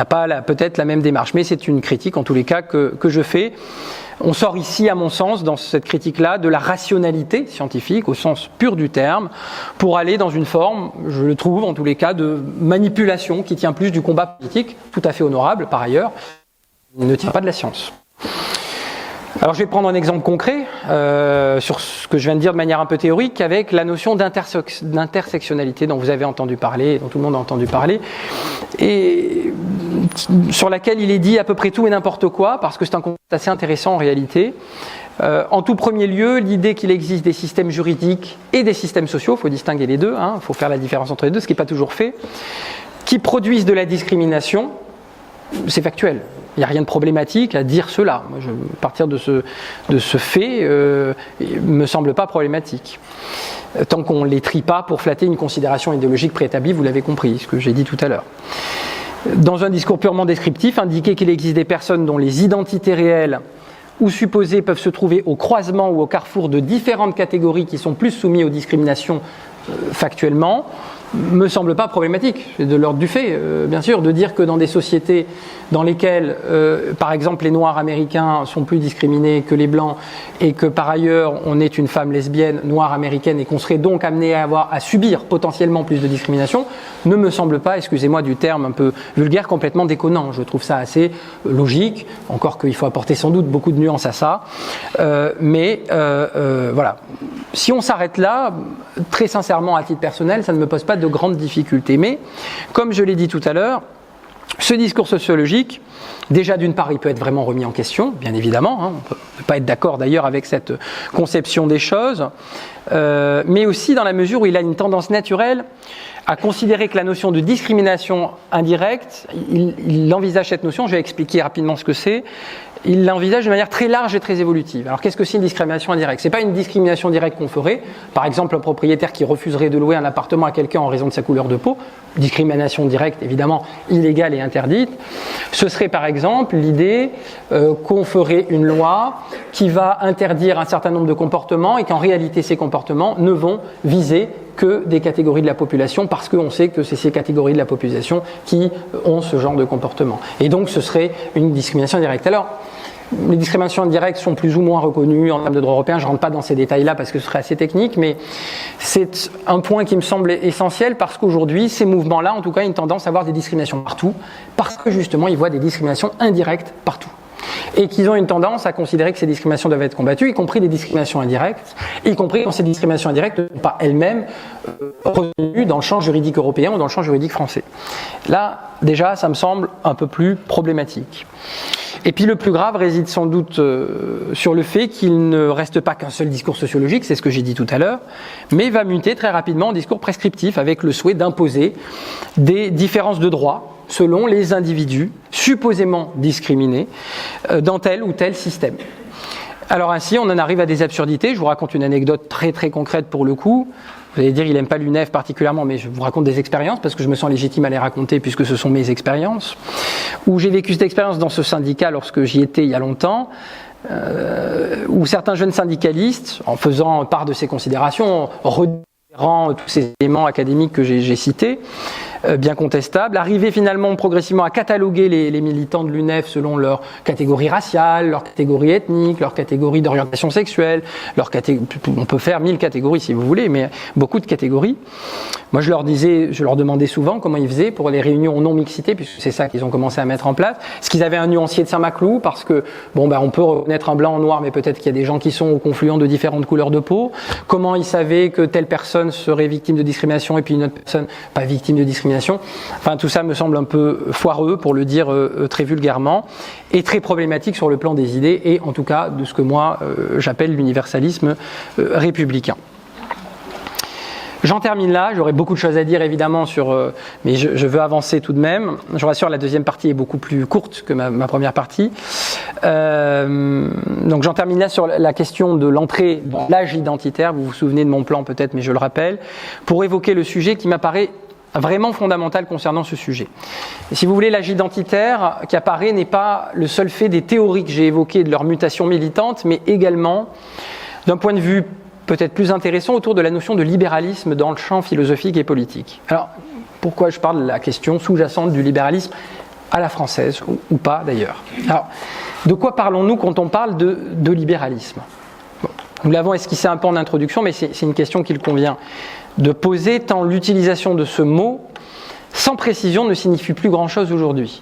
pas peut-être la même démarche. Mais c'est une critique, en tous les cas, que je fais. On sort ici, à mon sens, dans cette critique-là, de la rationalité scientifique, au sens pur du terme, pour aller dans une forme, je le trouve, en tous les cas, de manipulation qui tient plus du combat politique, tout à fait honorable, par ailleurs, il ne tient pas de la science. Alors je vais prendre un exemple concret sur ce que je viens de dire de manière un peu théorique avec la notion d'intersectionnalité dont vous avez entendu parler, dont tout le monde a entendu parler, et sur laquelle il est dit à peu près tout et n'importe quoi, parce que c'est un concept assez intéressant en réalité. En tout premier lieu, l'idée qu'il existe des systèmes juridiques et des systèmes sociaux, il faut distinguer les deux, il faut faire la différence entre les deux, ce qui n'est pas toujours fait, qui produisent de la discrimination, c'est factuel. Il n'y a rien de problématique à dire cela. Moi, à partir de ce fait, il ne me semble pas problématique. Tant qu'on ne les trie pas pour flatter une considération idéologique préétablie, vous l'avez compris, ce que j'ai dit tout à l'heure. Dans un discours purement descriptif, indiquer qu'il existe des personnes dont les identités réelles ou supposés peuvent se trouver au croisement ou au carrefour de différentes catégories qui sont plus soumises aux discriminations factuellement, me semble pas problématique. C'est de l'ordre du fait, bien sûr, de dire que dans des sociétés dans lesquelles, par exemple, les Noirs américains sont plus discriminés que les Blancs et que, par ailleurs, on est une femme lesbienne noire américaine et qu'on serait donc amené à subir potentiellement plus de discrimination, ne me semble pas, excusez-moi du terme un peu vulgaire, complètement déconnant. Je trouve ça assez logique, encore qu'il faut apporter sans doute beaucoup de nuances à ça. Mais voilà. Si on s'arrête là, très sincèrement, à titre personnel, ça ne me pose pas de grandes difficultés. Mais, comme je l'ai dit tout à l'heure, ce discours sociologique, déjà d'une part, il peut être vraiment remis en question, bien évidemment, hein, on ne peut pas être d'accord d'ailleurs avec cette conception des choses, mais aussi dans la mesure où il a une tendance naturelle à considérer que la notion de discrimination indirecte, il envisage cette notion, je vais expliquer rapidement ce que c'est, il l'envisage de manière très large et très évolutive. Alors qu'est-ce que c'est une discrimination indirecte ? C'est pas une discrimination directe qu'on ferait, par exemple un propriétaire qui refuserait de louer un appartement à quelqu'un en raison de sa couleur de peau, discrimination directe évidemment illégale et interdite. Ce serait par exemple l'idée qu'on ferait une loi qui va interdire un certain nombre de comportements et qu'en réalité ces comportements ne vont viser que des catégories de la population parce qu'on sait que c'est ces catégories de la population qui ont ce genre de comportement. Et donc ce serait une discrimination directe. Alors, les discriminations indirectes sont plus ou moins reconnues en termes de droit européen. Je ne rentre pas dans ces détails-là parce que ce serait assez technique, mais c'est un point qui me semble essentiel parce qu'aujourd'hui, ces mouvements-là, en tout cas, ont une tendance à avoir des discriminations partout parce que justement, ils voient des discriminations indirectes partout. Et qu'ils ont une tendance à considérer que ces discriminations doivent être combattues, y compris des discriminations indirectes, y compris quand ces discriminations indirectes ne sont pas elles-mêmes reconnues dans le champ juridique européen ou dans le champ juridique français. Là, déjà, ça me semble un peu plus problématique. Et puis le plus grave réside sans doute sur le fait qu'il ne reste pas qu'un seul discours sociologique, c'est ce que j'ai dit tout à l'heure, mais va muter très rapidement en discours prescriptif avec le souhait d'imposer des différences de droit selon les individus supposément discriminés dans tel ou tel système. Alors ainsi, on en arrive à des absurdités. Je vous raconte une anecdote très très concrète pour le coup. Vous allez dire, il n'aime pas l'UNEF particulièrement, mais je vous raconte des expériences parce que je me sens légitime à les raconter puisque ce sont mes expériences. Où j'ai vécu cette expérience dans ce syndicat lorsque j'y étais il y a longtemps, où certains jeunes syndicalistes, en faisant part de ces considérations, retirant tous ces éléments académiques que j'ai cités, bien contestables, arrivaient finalement progressivement à cataloguer les militants de l'UNEF selon leur catégorie raciale, leur catégorie ethnique, leur catégorie d'orientation sexuelle, on peut faire 1000 catégories si vous voulez, mais beaucoup de catégories. Moi je leur demandais souvent comment ils faisaient pour les réunions non mixité, puisque c'est ça qu'ils ont commencé à mettre en place. Est-ce qu'ils avaient un nuancier de Saint-Maclou, parce que on peut reconnaître un blanc en noir, mais peut-être qu'il y a des gens qui sont au confluent de différentes couleurs de peau. Comment ils savaient que telle personne serait victime de discrimination et puis une autre personne pas victime de discrimination. Enfin, tout ça me semble un peu foireux, pour le dire très vulgairement, et très problématique sur le plan des idées, et en tout cas de ce que moi j'appelle l'universalisme républicain. J'en termine là, j'aurais beaucoup de choses à dire évidemment mais je veux avancer tout de même. Je vous rassure, la deuxième partie est beaucoup plus courte que ma première partie. Donc j'en termine là sur la question de l'entrée dans l'âge identitaire. Vous vous souvenez de mon plan peut-être, mais je le rappelle, pour évoquer le sujet qui m'apparaît vraiment fondamental concernant ce sujet. Et si vous voulez, l'âge identitaire qui apparaît n'est pas le seul fait des théories que j'ai évoquées de leur mutation militante, mais également d'un point de vue peut-être plus intéressant autour de la notion de libéralisme dans le champ philosophique et politique. Alors, pourquoi je parle de la question sous-jacente du libéralisme à la française, ou pas d'ailleurs. Alors, de quoi parlons-nous quand on parle de libéralisme ? Bon, nous l'avons esquissé un peu en introduction, mais c'est une question qu'il convient de poser, tant l'utilisation de ce mot sans précision ne signifie plus grand-chose aujourd'hui.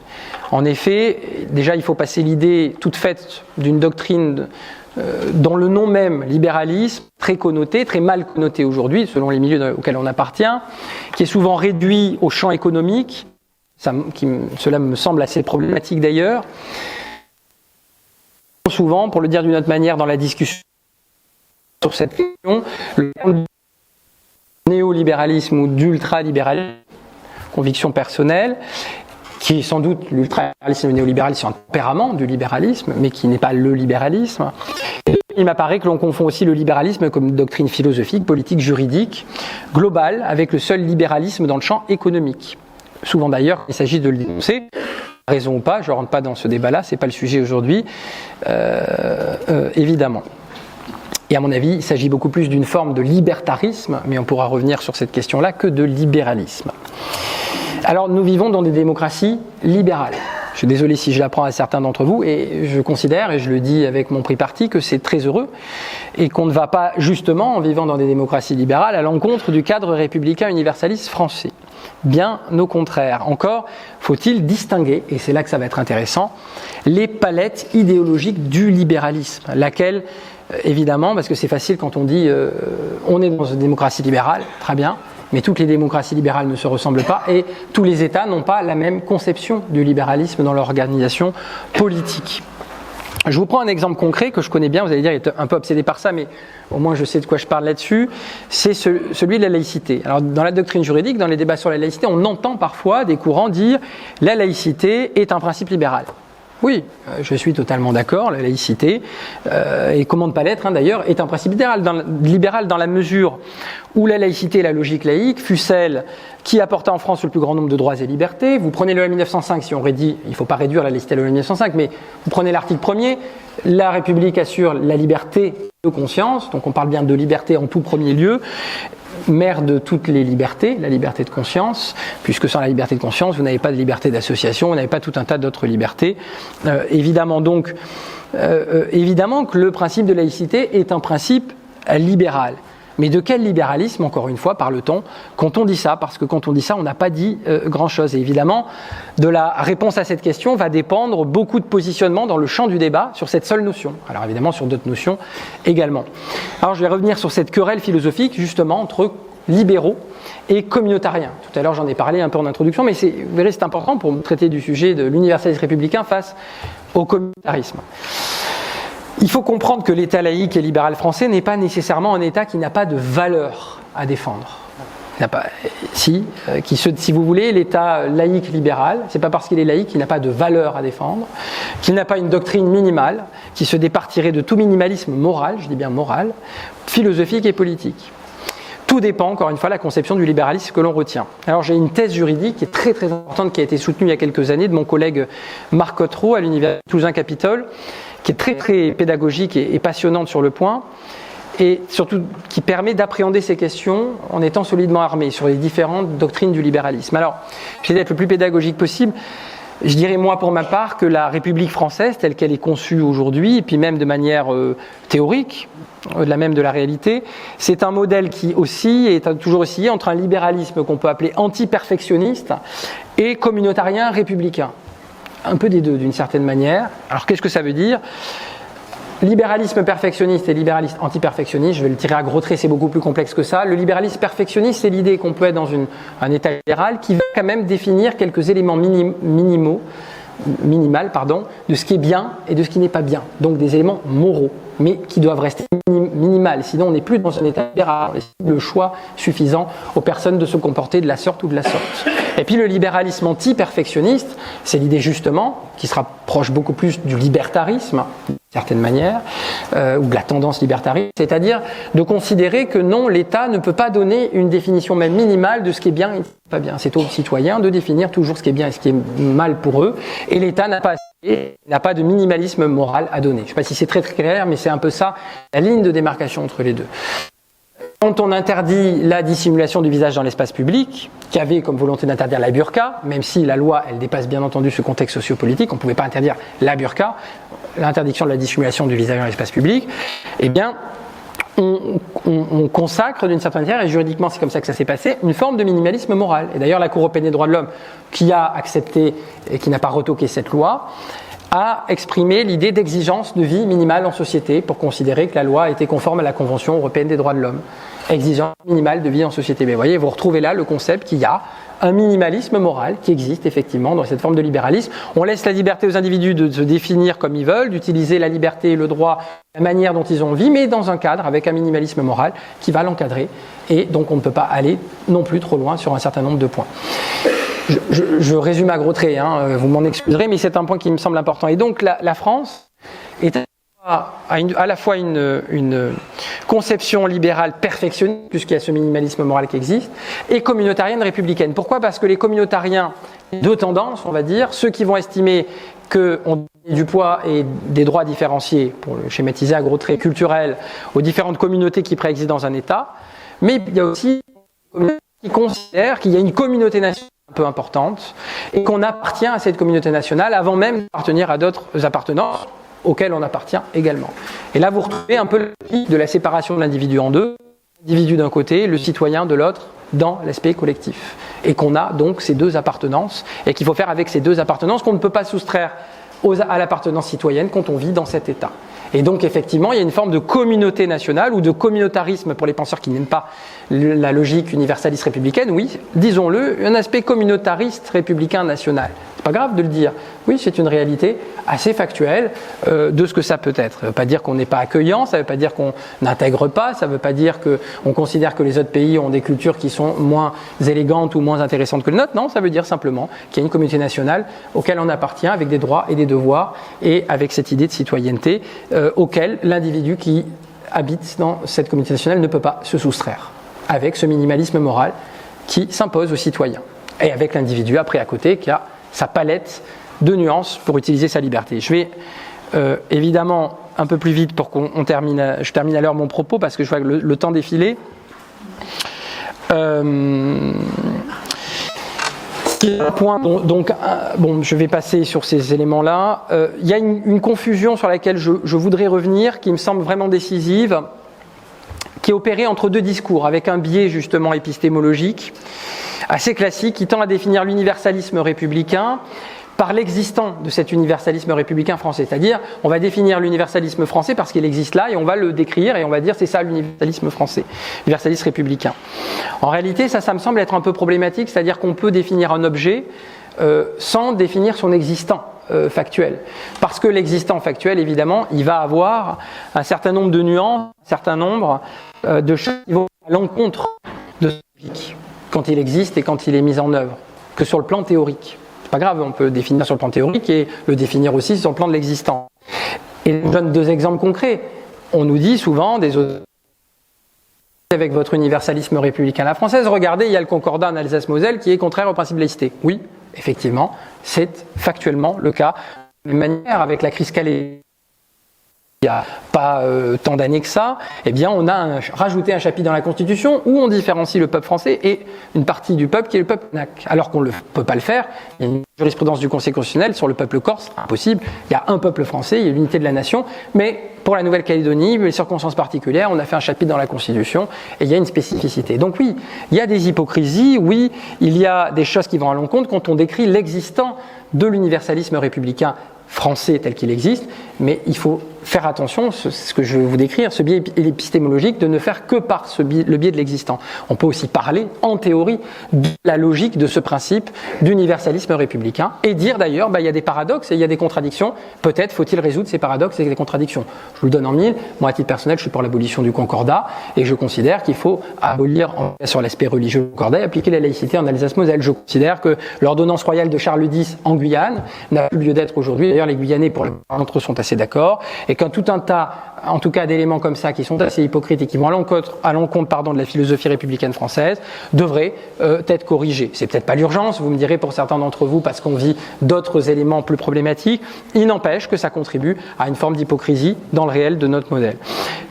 En effet, déjà il faut passer l'idée toute faite d'une doctrine dont le nom même, libéralisme, très connoté, très mal connoté aujourd'hui, selon les milieux auxquels on appartient, qui est souvent réduit au champ économique, cela me semble assez problématique d'ailleurs. Souvent, pour le dire d'une autre manière dans la discussion sur cette question, le néolibéralisme ou d'ultralibéralisme, conviction personnelle, qui est sans doute l'ultralibéralisme et le néolibéralisme, c'est un tempérament du libéralisme, mais qui n'est pas le libéralisme. Et il m'apparaît que l'on confond aussi le libéralisme comme une doctrine philosophique, politique, juridique, globale, avec le seul libéralisme dans le champ économique. Souvent d'ailleurs, il s'agit de le dénoncer. raison ou pas, je ne rentre pas dans ce débat-là, ce n'est pas le sujet aujourd'hui, évidemment. Et à mon avis, il s'agit beaucoup plus d'une forme de libertarisme, mais on pourra revenir sur cette question-là, que de libéralisme. Alors, nous vivons dans des démocraties libérales. Je suis désolé si je l'apprends à certains d'entre vous, et je considère, et je le dis avec mon pris parti, que c'est très heureux, et qu'on ne va pas, justement, en vivant dans des démocraties libérales, à l'encontre du cadre républicain universaliste français. Bien au contraire. Encore faut-il distinguer, et c'est là que ça va être intéressant, les palettes idéologiques du libéralisme, laquelle, évidemment, parce que c'est facile quand on dit on est dans une démocratie libérale, très bien, mais toutes les démocraties libérales ne se ressemblent pas et tous les États n'ont pas la même conception du libéralisme dans leur organisation politique. Je vous prends un exemple concret que je connais bien, vous allez dire il est un peu obsédé par ça, mais au moins je sais de quoi je parle là-dessus, c'est celui de la laïcité. Alors dans la doctrine juridique, dans les débats sur la laïcité, on entend parfois des courants dire la laïcité est un principe libéral. Oui, je suis totalement d'accord, la laïcité, et comment ne pas l'être d'ailleurs, est un principe libéral dans la mesure où la laïcité et la logique laïque fut celle qui apporta en France le plus grand nombre de droits et libertés. Vous prenez le loi 1905, si on rédit, il ne faut pas réduire la laïcité à la loi 1905, mais vous prenez l'article 1er, la République assure la liberté de conscience, donc on parle bien de liberté en tout premier lieu, mère de toutes les libertés, la liberté de conscience, puisque sans la liberté de conscience, vous n'avez pas de liberté d'association, vous n'avez pas tout un tas d'autres libertés. Évidemment que le principe de laïcité est un principe libéral. Mais de quel libéralisme, encore une fois, parle-t-on quand on dit ça? Parce que quand on dit ça, on n'a pas dit grand-chose. Et évidemment, de la réponse à cette question va dépendre beaucoup de positionnements dans le champ du débat sur cette seule notion. Alors évidemment, sur d'autres notions également. Alors je vais revenir sur cette querelle philosophique, justement, entre libéraux et communautariens. Tout à l'heure, j'en ai parlé un peu en introduction, mais vous verrez, c'est important pour traiter du sujet de l'universalisme républicain face au communautarisme. Il faut comprendre que l'État laïque et libéral français n'est pas nécessairement un État qui n'a pas de valeur à défendre. Si vous voulez, l'État laïque libéral, c'est pas parce qu'il est laïque qu'il n'a pas de valeur à défendre, qu'il n'a pas une doctrine minimale, qui se départirait de tout minimalisme moral, je dis bien moral, philosophique et politique. Tout dépend, encore une fois, de la conception du libéralisme que l'on retient. Alors j'ai une thèse juridique qui est très très importante, qui a été soutenue il y a quelques années de mon collègue Marc Cottereau à l'Université Toulousain-Capitole, qui est très très pédagogique et passionnante sur le point, et surtout qui permet d'appréhender ces questions en étant solidement armé sur les différentes doctrines du libéralisme. Alors, j'essaie d'être le plus pédagogique possible. Je dirais moi pour ma part que la République française, telle qu'elle est conçue aujourd'hui, et puis même de manière théorique, au-delà même de la réalité, c'est un modèle qui oscille et est toujours oscillé entre un libéralisme qu'on peut appeler anti-perfectionniste et communautarien républicain. Un peu des deux d'une certaine manière. Alors qu'est-ce que ça veut dire? Libéralisme perfectionniste et libéralisme anti-perfectionniste, je vais le tirer à gros traits, c'est beaucoup plus complexe que ça. Le libéralisme perfectionniste, c'est l'idée qu'on peut être dans un État libéral qui veut quand même définir quelques éléments minimal, de ce qui est bien et de ce qui n'est pas bien. Donc des éléments moraux, mais qui doivent rester minimales. Sinon, on n'est plus dans un État libéral. On laisse le choix suffisant aux personnes de se comporter de la sorte ou de la sorte. Et puis le libéralisme anti-perfectionniste, c'est l'idée justement, qui se rapproche beaucoup plus du libertarisme, d'une certaine manière, ou de la tendance libertariste, c'est-à-dire de considérer que non, l'État ne peut pas donner une définition même minimale de ce qui est bien et ce qui n'est pas bien. C'est aux citoyens de définir toujours ce qui est bien et ce qui est mal pour eux, et l'État n'a pas de minimalisme moral à donner. Je ne sais pas si c'est très très clair, mais c'est un peu ça, la ligne de démarcation entre les deux. Quand on interdit la dissimulation du visage dans l'espace public, qui avait comme volonté d'interdire la burqa, même si la loi, elle dépasse bien entendu ce contexte sociopolitique, on ne pouvait pas interdire la burqa, l'interdiction de la dissimulation du visage dans l'espace public, eh bien, on consacre d'une certaine manière, et juridiquement c'est comme ça que ça s'est passé, une forme de minimalisme moral. Et d'ailleurs la Cour européenne des droits de l'homme, qui a accepté et qui n'a pas retoqué cette loi, a exprimé l'idée d'exigence de vie minimale en société pour considérer que la loi était conforme à la Convention européenne des droits de l'homme. Exigence minimale de vie en société. Mais vous voyez, vous retrouvez là le concept qu'il y a un minimalisme moral qui existe effectivement dans cette forme de libéralisme. On laisse la liberté aux individus de se définir comme ils veulent, d'utiliser la liberté et le droit de la manière dont ils ont envie, mais dans un cadre avec un minimalisme moral qui va l'encadrer. Et donc on ne peut pas aller non plus trop loin sur un certain nombre de points. Je résume à gros traits, vous m'en excuserez, mais c'est un point qui me semble important. Et donc la France est à la fois une conception libérale perfectionniste, puisqu'il y a ce minimalisme moral qui existe, et communautarienne républicaine. Pourquoi ? Parce que les communautariens de tendance, on va dire, ceux qui vont estimer qu'on donne du poids et des droits différenciés, pour le schématiser à gros traits culturels, aux différentes communautés qui préexistent dans un État, mais il y a aussi qui considèrent qu'il y a une communauté nationale un peu importante et qu'on appartient à cette communauté nationale avant même d'appartenir à d'autres appartenances auxquelles on appartient également. Et là, vous retrouvez un peu le logique de la séparation de l'individu en deux, l'individu d'un côté, le citoyen de l'autre, dans l'aspect collectif. Et qu'on a donc ces deux appartenances, et qu'il faut faire avec ces deux appartenances qu'on ne peut pas soustraire à l'appartenance citoyenne quand on vit dans cet État. Et donc, effectivement, il y a une forme de communauté nationale ou de communautarisme pour les penseurs qui n'aiment pas la logique universaliste républicaine. Oui, disons-le, un aspect communautariste républicain national. C'est pas grave de le dire. Oui, c'est une réalité assez factuelle de ce que ça peut être. Ça ne veut pas dire qu'on n'est pas accueillant, ça ne veut pas dire qu'on n'intègre pas, ça ne veut pas dire qu'on considère que les autres pays ont des cultures qui sont moins élégantes ou moins intéressantes que les nôtres. Non, ça veut dire simplement qu'il y a une communauté nationale auquel on appartient avec des droits et des devoirs et avec cette idée de citoyenneté auquel l'individu qui habite dans cette communauté nationale ne peut pas se soustraire, avec ce minimalisme moral qui s'impose aux citoyens. Et avec l'individu après à côté qui a sa palette de nuances pour utiliser sa liberté. Je vais évidemment un peu plus vite pour qu'on termine. Je termine à l'heure mon propos parce que je vois le temps défiler. Un point je vais passer sur ces éléments-là. Il y a une confusion sur laquelle je voudrais revenir, qui me semble vraiment décisive, qui est opérée entre deux discours, avec un biais justement épistémologique assez classique, qui tend à définir l'universalisme républicain par l'existant de cet universalisme républicain français. C'est-à-dire, on va définir l'universalisme français parce qu'il existe là, et on va le décrire, et on va dire c'est ça l'universalisme français, l'universalisme républicain. En réalité, ça me semble être un peu problématique, c'est-à-dire qu'on peut définir un objet sans définir son existant factuel. Parce que l'existant factuel, évidemment, il va avoir un certain nombre de nuances, un certain nombre de choses qui vont à l'encontre de ce logique quand il existe et quand il est mis en œuvre, que sur le plan théorique. C'est pas grave, on peut le définir sur le plan théorique et le définir aussi sur le plan de l'existant. Et je donne deux exemples concrets. On nous dit souvent, avec votre universalisme républicain à la française, regardez, il y a le concordat en Alsace-Moselle qui est contraire au principe de laïcité. Oui, effectivement, c'est factuellement le cas. De la même manière, avec la crise calais, il n'y a pas tant d'années que ça, eh bien on a rajouté un chapitre dans la Constitution où on différencie le peuple français et une partie du peuple qui est le peuple kanak. Alors qu'on ne peut pas le faire, il y a une jurisprudence du Conseil constitutionnel sur le peuple corse, c'est impossible, il y a un peuple français, il y a l'unité de la nation, mais pour la Nouvelle-Calédonie, les circonstances particulières, on a fait un chapitre dans la Constitution et il y a une spécificité. Donc oui, il y a des hypocrisies, oui, il y a des choses qui vont à l'encontre quand on décrit l'existant de l'universalisme républicain français tel qu'il existe, mais il faut faire attention, ce que je vais vous décrire, ce biais épistémologique, de ne faire que par le biais de l'existant. On peut aussi parler, en théorie, de la logique de ce principe d'universalisme républicain, et dire d'ailleurs, il y a des paradoxes et il y a des contradictions, peut-être faut-il résoudre ces paradoxes et ces contradictions. Je vous le donne en mille, moi à titre personnel, je suis pour l'abolition du concordat, et je considère qu'il faut abolir, sur l'aspect religieux du concordat, et appliquer la laïcité en Alsace-Moselle. Je considère que l'ordonnance royale de Charles X en Guyane n'a plus lieu d'être aujourd'hui. D'ailleurs, les Guyanais, pour d'entre eux, sont assez d'accord, et qu'un tout un tas, en tout cas d'éléments comme ça, qui sont assez hypocrites et qui vont à l'encontre de la philosophie républicaine française, devraient être corrigés. C'est peut-être pas l'urgence, vous me direz pour certains d'entre vous, parce qu'on vit d'autres éléments plus problématiques. Il n'empêche que ça contribue à une forme d'hypocrisie dans le réel de notre modèle.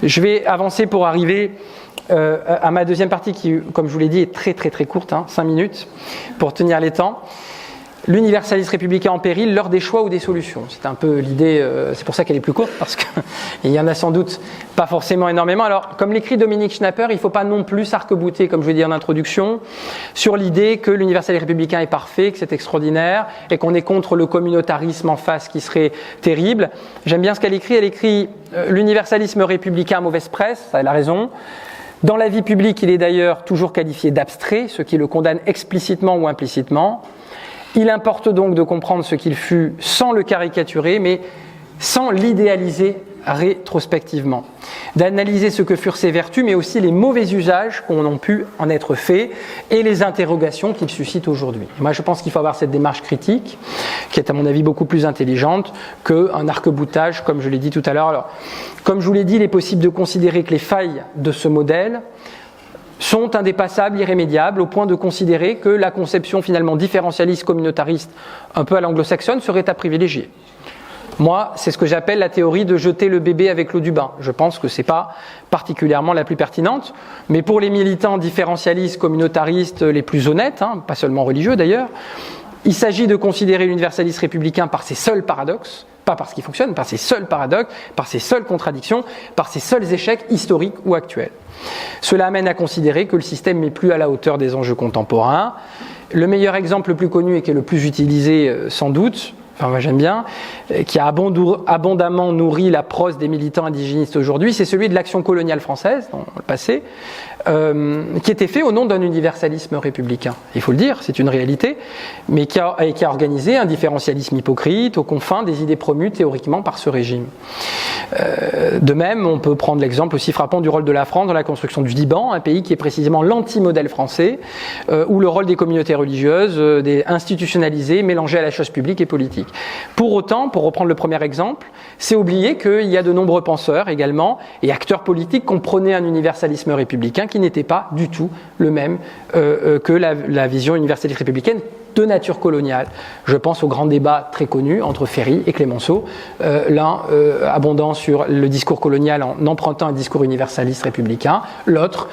Je vais avancer pour arriver à ma deuxième partie qui, comme je vous l'ai dit, est très très très courte, 5 minutes, pour tenir les temps. L'universalisme républicain en péril, l'heure des choix ou des solutions. C'est un peu l'idée, c'est pour ça qu'elle est plus courte, parce qu'il y en a sans doute pas forcément énormément. Alors, comme l'écrit Dominique Schnapper, il ne faut pas non plus s'arc-bouter, comme je l'ai dit en introduction, sur l'idée que l'universalisme républicain est parfait, que c'est extraordinaire, et qu'on est contre le communautarisme en face qui serait terrible. J'aime bien ce qu'elle écrit. Elle écrit l'universalisme républicain a mauvaise presse, ça elle a raison. Dans la vie publique, il est d'ailleurs toujours qualifié d'abstrait, ce qui le condamne explicitement ou implicitement. Il importe donc de comprendre ce qu'il fut sans le caricaturer, mais sans l'idéaliser rétrospectivement, d'analyser ce que furent ses vertus, mais aussi les mauvais usages qu'on a pu en être faits et les interrogations qu'il suscite aujourd'hui. Moi, je pense qu'il faut avoir cette démarche critique, qui est à mon avis beaucoup plus intelligente qu'un arc-boutage, comme je l'ai dit tout à l'heure. Alors, comme je vous l'ai dit, il est possible de considérer que les failles de ce modèle sont indépassables, irrémédiables, au point de considérer que la conception finalement différentialiste, communautariste, un peu à l'anglo-saxonne, serait à privilégier. Moi, c'est ce que j'appelle la théorie de jeter le bébé avec l'eau du bain. Je pense que ce n'est pas particulièrement la plus pertinente, mais pour les militants différentialistes, communautaristes les plus honnêtes, pas seulement religieux d'ailleurs, il s'agit de considérer l'universalisme républicain par ses seuls paradoxes, pas parce qu'il fonctionne, par ses seuls paradoxes, par ses seules contradictions, par ses seuls échecs historiques ou actuels. Cela amène à considérer que le système n'est plus à la hauteur des enjeux contemporains. Le meilleur exemple le plus connu et qui est le plus utilisé sans doute, enfin moi j'aime bien, qui a abondamment nourri la prose des militants indigénistes aujourd'hui, c'est celui de l'action coloniale française dans le passé, qui était fait au nom d'un universalisme républicain. Il faut le dire, c'est une réalité, mais qui a organisé un différentialisme hypocrite aux confins des idées promues théoriquement par ce régime. De même, on peut prendre l'exemple aussi frappant du rôle de la France dans la construction du Liban, un pays qui est précisément l'anti-modèle français, où le rôle des communautés religieuses, des institutionnalisées, mélangé à la chose publique et politique. Pour autant, pour reprendre le premier exemple, c'est oublier qu'il y a de nombreux penseurs également et acteurs politiques qui comprenaient un universalisme républicain qui n'était pas du tout le même que la vision universaliste républicaine de nature coloniale. Je pense au grand débat très connu entre Ferry et Clemenceau, l'un abondant sur le discours colonial en empruntant un discours universaliste républicain, l'autre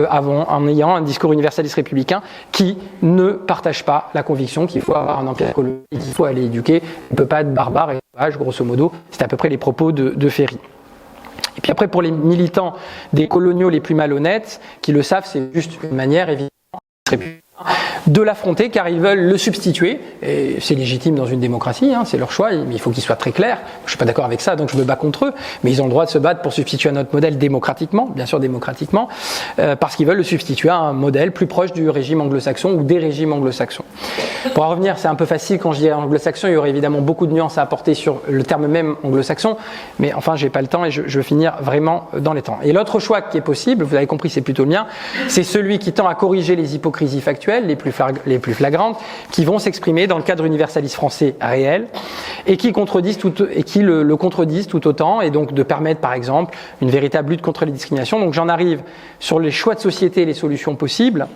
en ayant un discours universaliste républicain qui ne partage pas la conviction qu'il faut avoir un empire colonial, qu'il faut aller éduquer, il ne peut pas être barbare et sauvage, grosso modo. C'est à peu près les propos de Ferry. Et puis après, pour les militants des coloniaux les plus malhonnêtes, qui le savent, c'est juste une manière évidemment de l'affronter car ils veulent le substituer, et c'est légitime dans une démocratie, c'est leur choix, mais il faut qu'ils soient très clairs. Je ne suis pas d'accord avec ça, donc je me bats contre eux, mais ils ont le droit de se battre pour substituer à notre modèle démocratiquement, bien sûr démocratiquement, parce qu'ils veulent le substituer à un modèle plus proche du régime anglo-saxon ou des régimes anglo-saxons. Pour en revenir, c'est un peu facile quand je dis anglo-saxon, il y aurait évidemment beaucoup de nuances à apporter sur le terme même anglo-saxon, mais enfin j'ai pas le temps et je veux finir vraiment dans les temps. Et l'autre choix qui est possible, vous avez compris, c'est plutôt le mien, c'est celui qui tend à corriger les hypocrisies factuelles, les plus flagrantes, qui vont s'exprimer dans le cadre universaliste français réel et qui le contredisent tout autant, et donc de permettre par exemple une véritable lutte contre les discriminations. Donc j'en arrive sur les choix de société et les solutions possibles.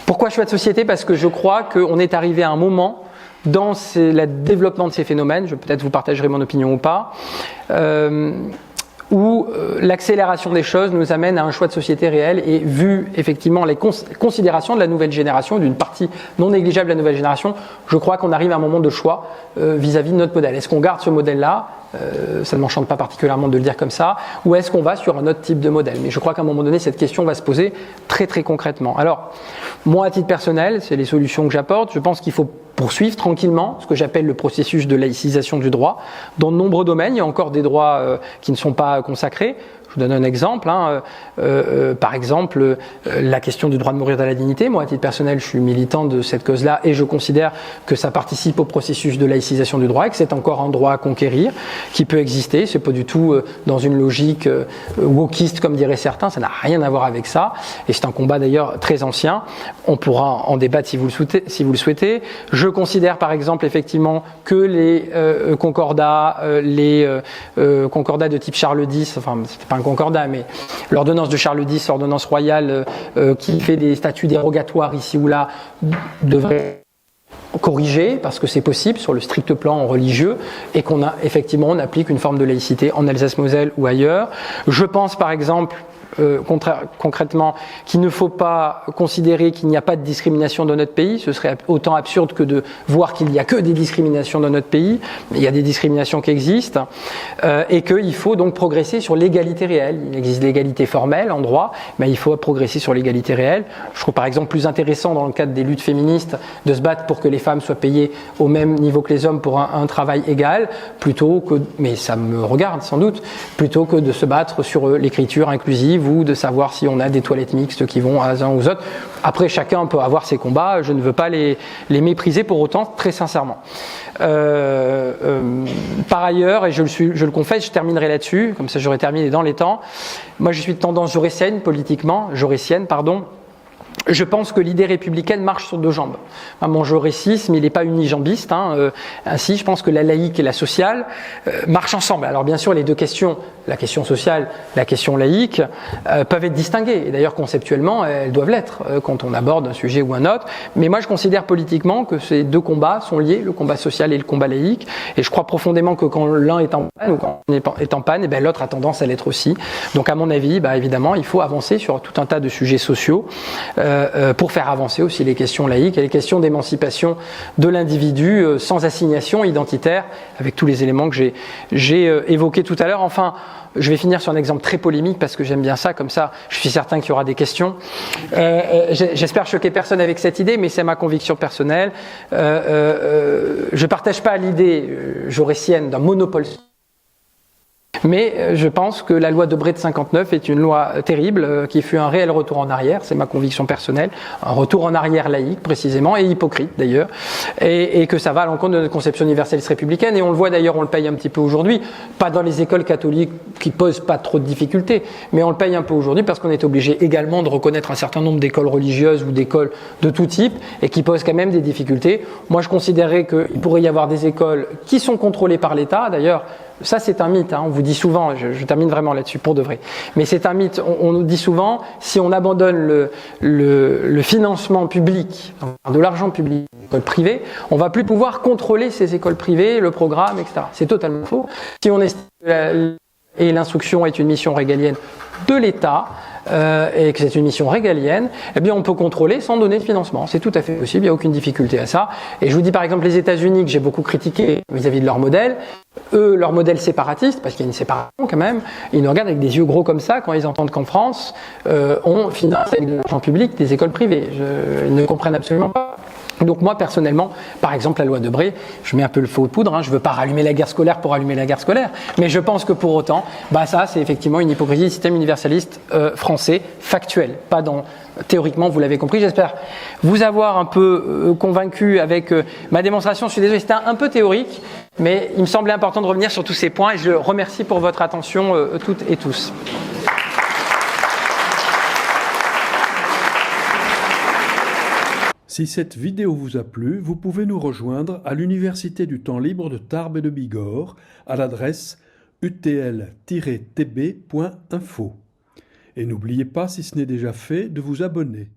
Pourquoi choix de société ? Parce que je crois qu'on est arrivé à un moment dans le développement de ces phénomènes, peut-être vous partagerez mon opinion ou pas, où l'accélération des choses nous amène à un choix de société réel, et vu effectivement les considérations de la nouvelle génération, d'une partie non négligeable de la nouvelle génération, je crois qu'on arrive à un moment de choix vis-à-vis de notre modèle. Est-ce qu'on garde ce modèle-là ? Ça ne m'enchante pas particulièrement de le dire comme ça, ou est-ce qu'on va sur un autre type de modèle ? Mais je crois qu'à un moment donné, cette question va se poser très très concrètement. Alors, moi à titre personnel, c'est les solutions que j'apporte, je pense qu'il faut poursuivre tranquillement ce que j'appelle le processus de laïcisation du droit. Dans de nombreux domaines, il y a encore des droits qui ne sont pas consacrés. Je vous donne un exemple. Par exemple, la question du droit de mourir dans la dignité. Moi, à titre personnel, je suis militant de cette cause-là et je considère que ça participe au processus de laïcisation du droit et que c'est encore un droit à conquérir qui peut exister. C'est pas du tout dans une logique wokiste, comme diraient certains. Ça n'a rien à voir avec ça. Et c'est un combat d'ailleurs très ancien. On pourra en débattre si vous le souhaitez. Je considère par exemple effectivement que les concordats, concordats de type Charles X, enfin c'était pas un concordat, mais l'ordonnance de Charles X, l'ordonnance royale qui fait des statuts dérogatoires ici ou là, devrait corriger, parce que c'est possible sur le strict plan religieux, et qu'on a effectivement, on applique une forme de laïcité en Alsace-Moselle ou ailleurs. Je pense par exemple concrètement qu'il ne faut pas considérer qu'il n'y a pas de discrimination dans notre pays. Ce serait autant absurde que de voir qu'il n'y a que des discriminations dans notre pays. Il y a des discriminations qui existent et qu'il faut donc progresser sur l'égalité réelle. Il existe l'égalité formelle en droit, mais il faut progresser sur l'égalité réelle. Je trouve par exemple plus intéressant dans le cadre des luttes féministes de se battre pour que les femmes soient payées au même niveau que les hommes pour un travail égal, plutôt que, mais ça me regarde sans doute, plutôt que de se battre sur l'écriture inclusive ou de savoir si on a des toilettes mixtes qui vont à uns ou aux autres. Après, chacun peut avoir ses combats, je ne veux pas les mépriser pour autant, très sincèrement. Par ailleurs, et je le confesse, je terminerai là-dessus, comme ça j'aurai terminé dans les temps, moi je suis de tendance jauressienne, pardon. Je pense que l'idée républicaine marche sur deux jambes. Mon jaurésisme, il n'est pas unijambiste. Ainsi, je pense que la laïque et la sociale marchent ensemble. Alors bien sûr, les deux questions, la question sociale, la question laïque, peuvent être distinguées. Et d'ailleurs, conceptuellement, elles doivent l'être quand on aborde un sujet ou un autre. Mais moi, je considère politiquement que ces deux combats sont liés, le combat social et le combat laïque. Et je crois profondément que quand l'un est en panne, ou quand l'un est en panne, l'autre a tendance à l'être aussi. Donc à mon avis, évidemment, il faut avancer sur tout un tas de sujets sociaux pour faire avancer aussi les questions laïques et les questions d'émancipation de l'individu sans assignation identitaire, avec tous les éléments que j'ai évoqués tout à l'heure. Enfin, je vais finir sur un exemple très polémique parce que j'aime bien ça, comme ça je suis certain qu'il y aura des questions. J'espère choquer personne avec cette idée, mais c'est ma conviction personnelle. Je ne partage pas l'idée jaurétienne d'un monopole. Mais je pense que la loi Debré de 59 est une loi terrible qui fut un réel retour en arrière, c'est ma conviction personnelle, un retour en arrière laïque précisément et hypocrite d'ailleurs, et que ça va à l'encontre de notre conception universaliste républicaine. Et on le voit d'ailleurs, on le paye un petit peu aujourd'hui, pas dans les écoles catholiques qui posent pas trop de difficultés, mais on le paye un peu aujourd'hui parce qu'on est obligé également de reconnaître un certain nombre d'écoles religieuses ou d'écoles de tout type et qui posent quand même des difficultés. Moi je considérais qu'il pourrait y avoir des écoles qui sont contrôlées par l'État, d'ailleurs. Ça, c'est un mythe, on vous dit souvent, je termine vraiment là-dessus pour de vrai, mais c'est un mythe, on nous dit souvent, si on abandonne le financement public, de l'argent public des écoles privées, on va plus pouvoir contrôler ces écoles privées, le programme, etc. C'est totalement faux. Si on estime que l'instruction est une mission régalienne de l'État, et que c'est une mission régalienne, eh bien on peut contrôler sans donner de financement. C'est tout à fait possible, il n'y a aucune difficulté à ça. Et je vous dis par exemple les États-Unis que j'ai beaucoup critiqué vis-à-vis de leur modèle, eux, leur modèle séparatiste, parce qu'il y a une séparation quand même, ils nous regardent avec des yeux gros comme ça quand ils entendent qu'en France, on finance avec de l'argent public des écoles privées. Ils ne comprennent absolument pas. Donc moi personnellement, par exemple la loi Debré, je mets un peu le feu aux poudres, je veux pas rallumer la guerre scolaire pour rallumer la guerre scolaire, mais je pense que pour autant, ça c'est effectivement une hypocrisie du système universaliste français, factuel, pas dans théoriquement, vous l'avez compris. J'espère vous avoir un peu convaincu avec ma démonstration. Je suis désolé, c'était un peu théorique, mais il me semblait important de revenir sur tous ces points et je remercie pour votre attention toutes et tous.
Si cette vidéo vous a plu, vous pouvez nous rejoindre à l'Université du temps libre de Tarbes et de Bigorre à l'adresse utl-tb.info. Et n'oubliez pas, si ce n'est déjà fait, de vous abonner.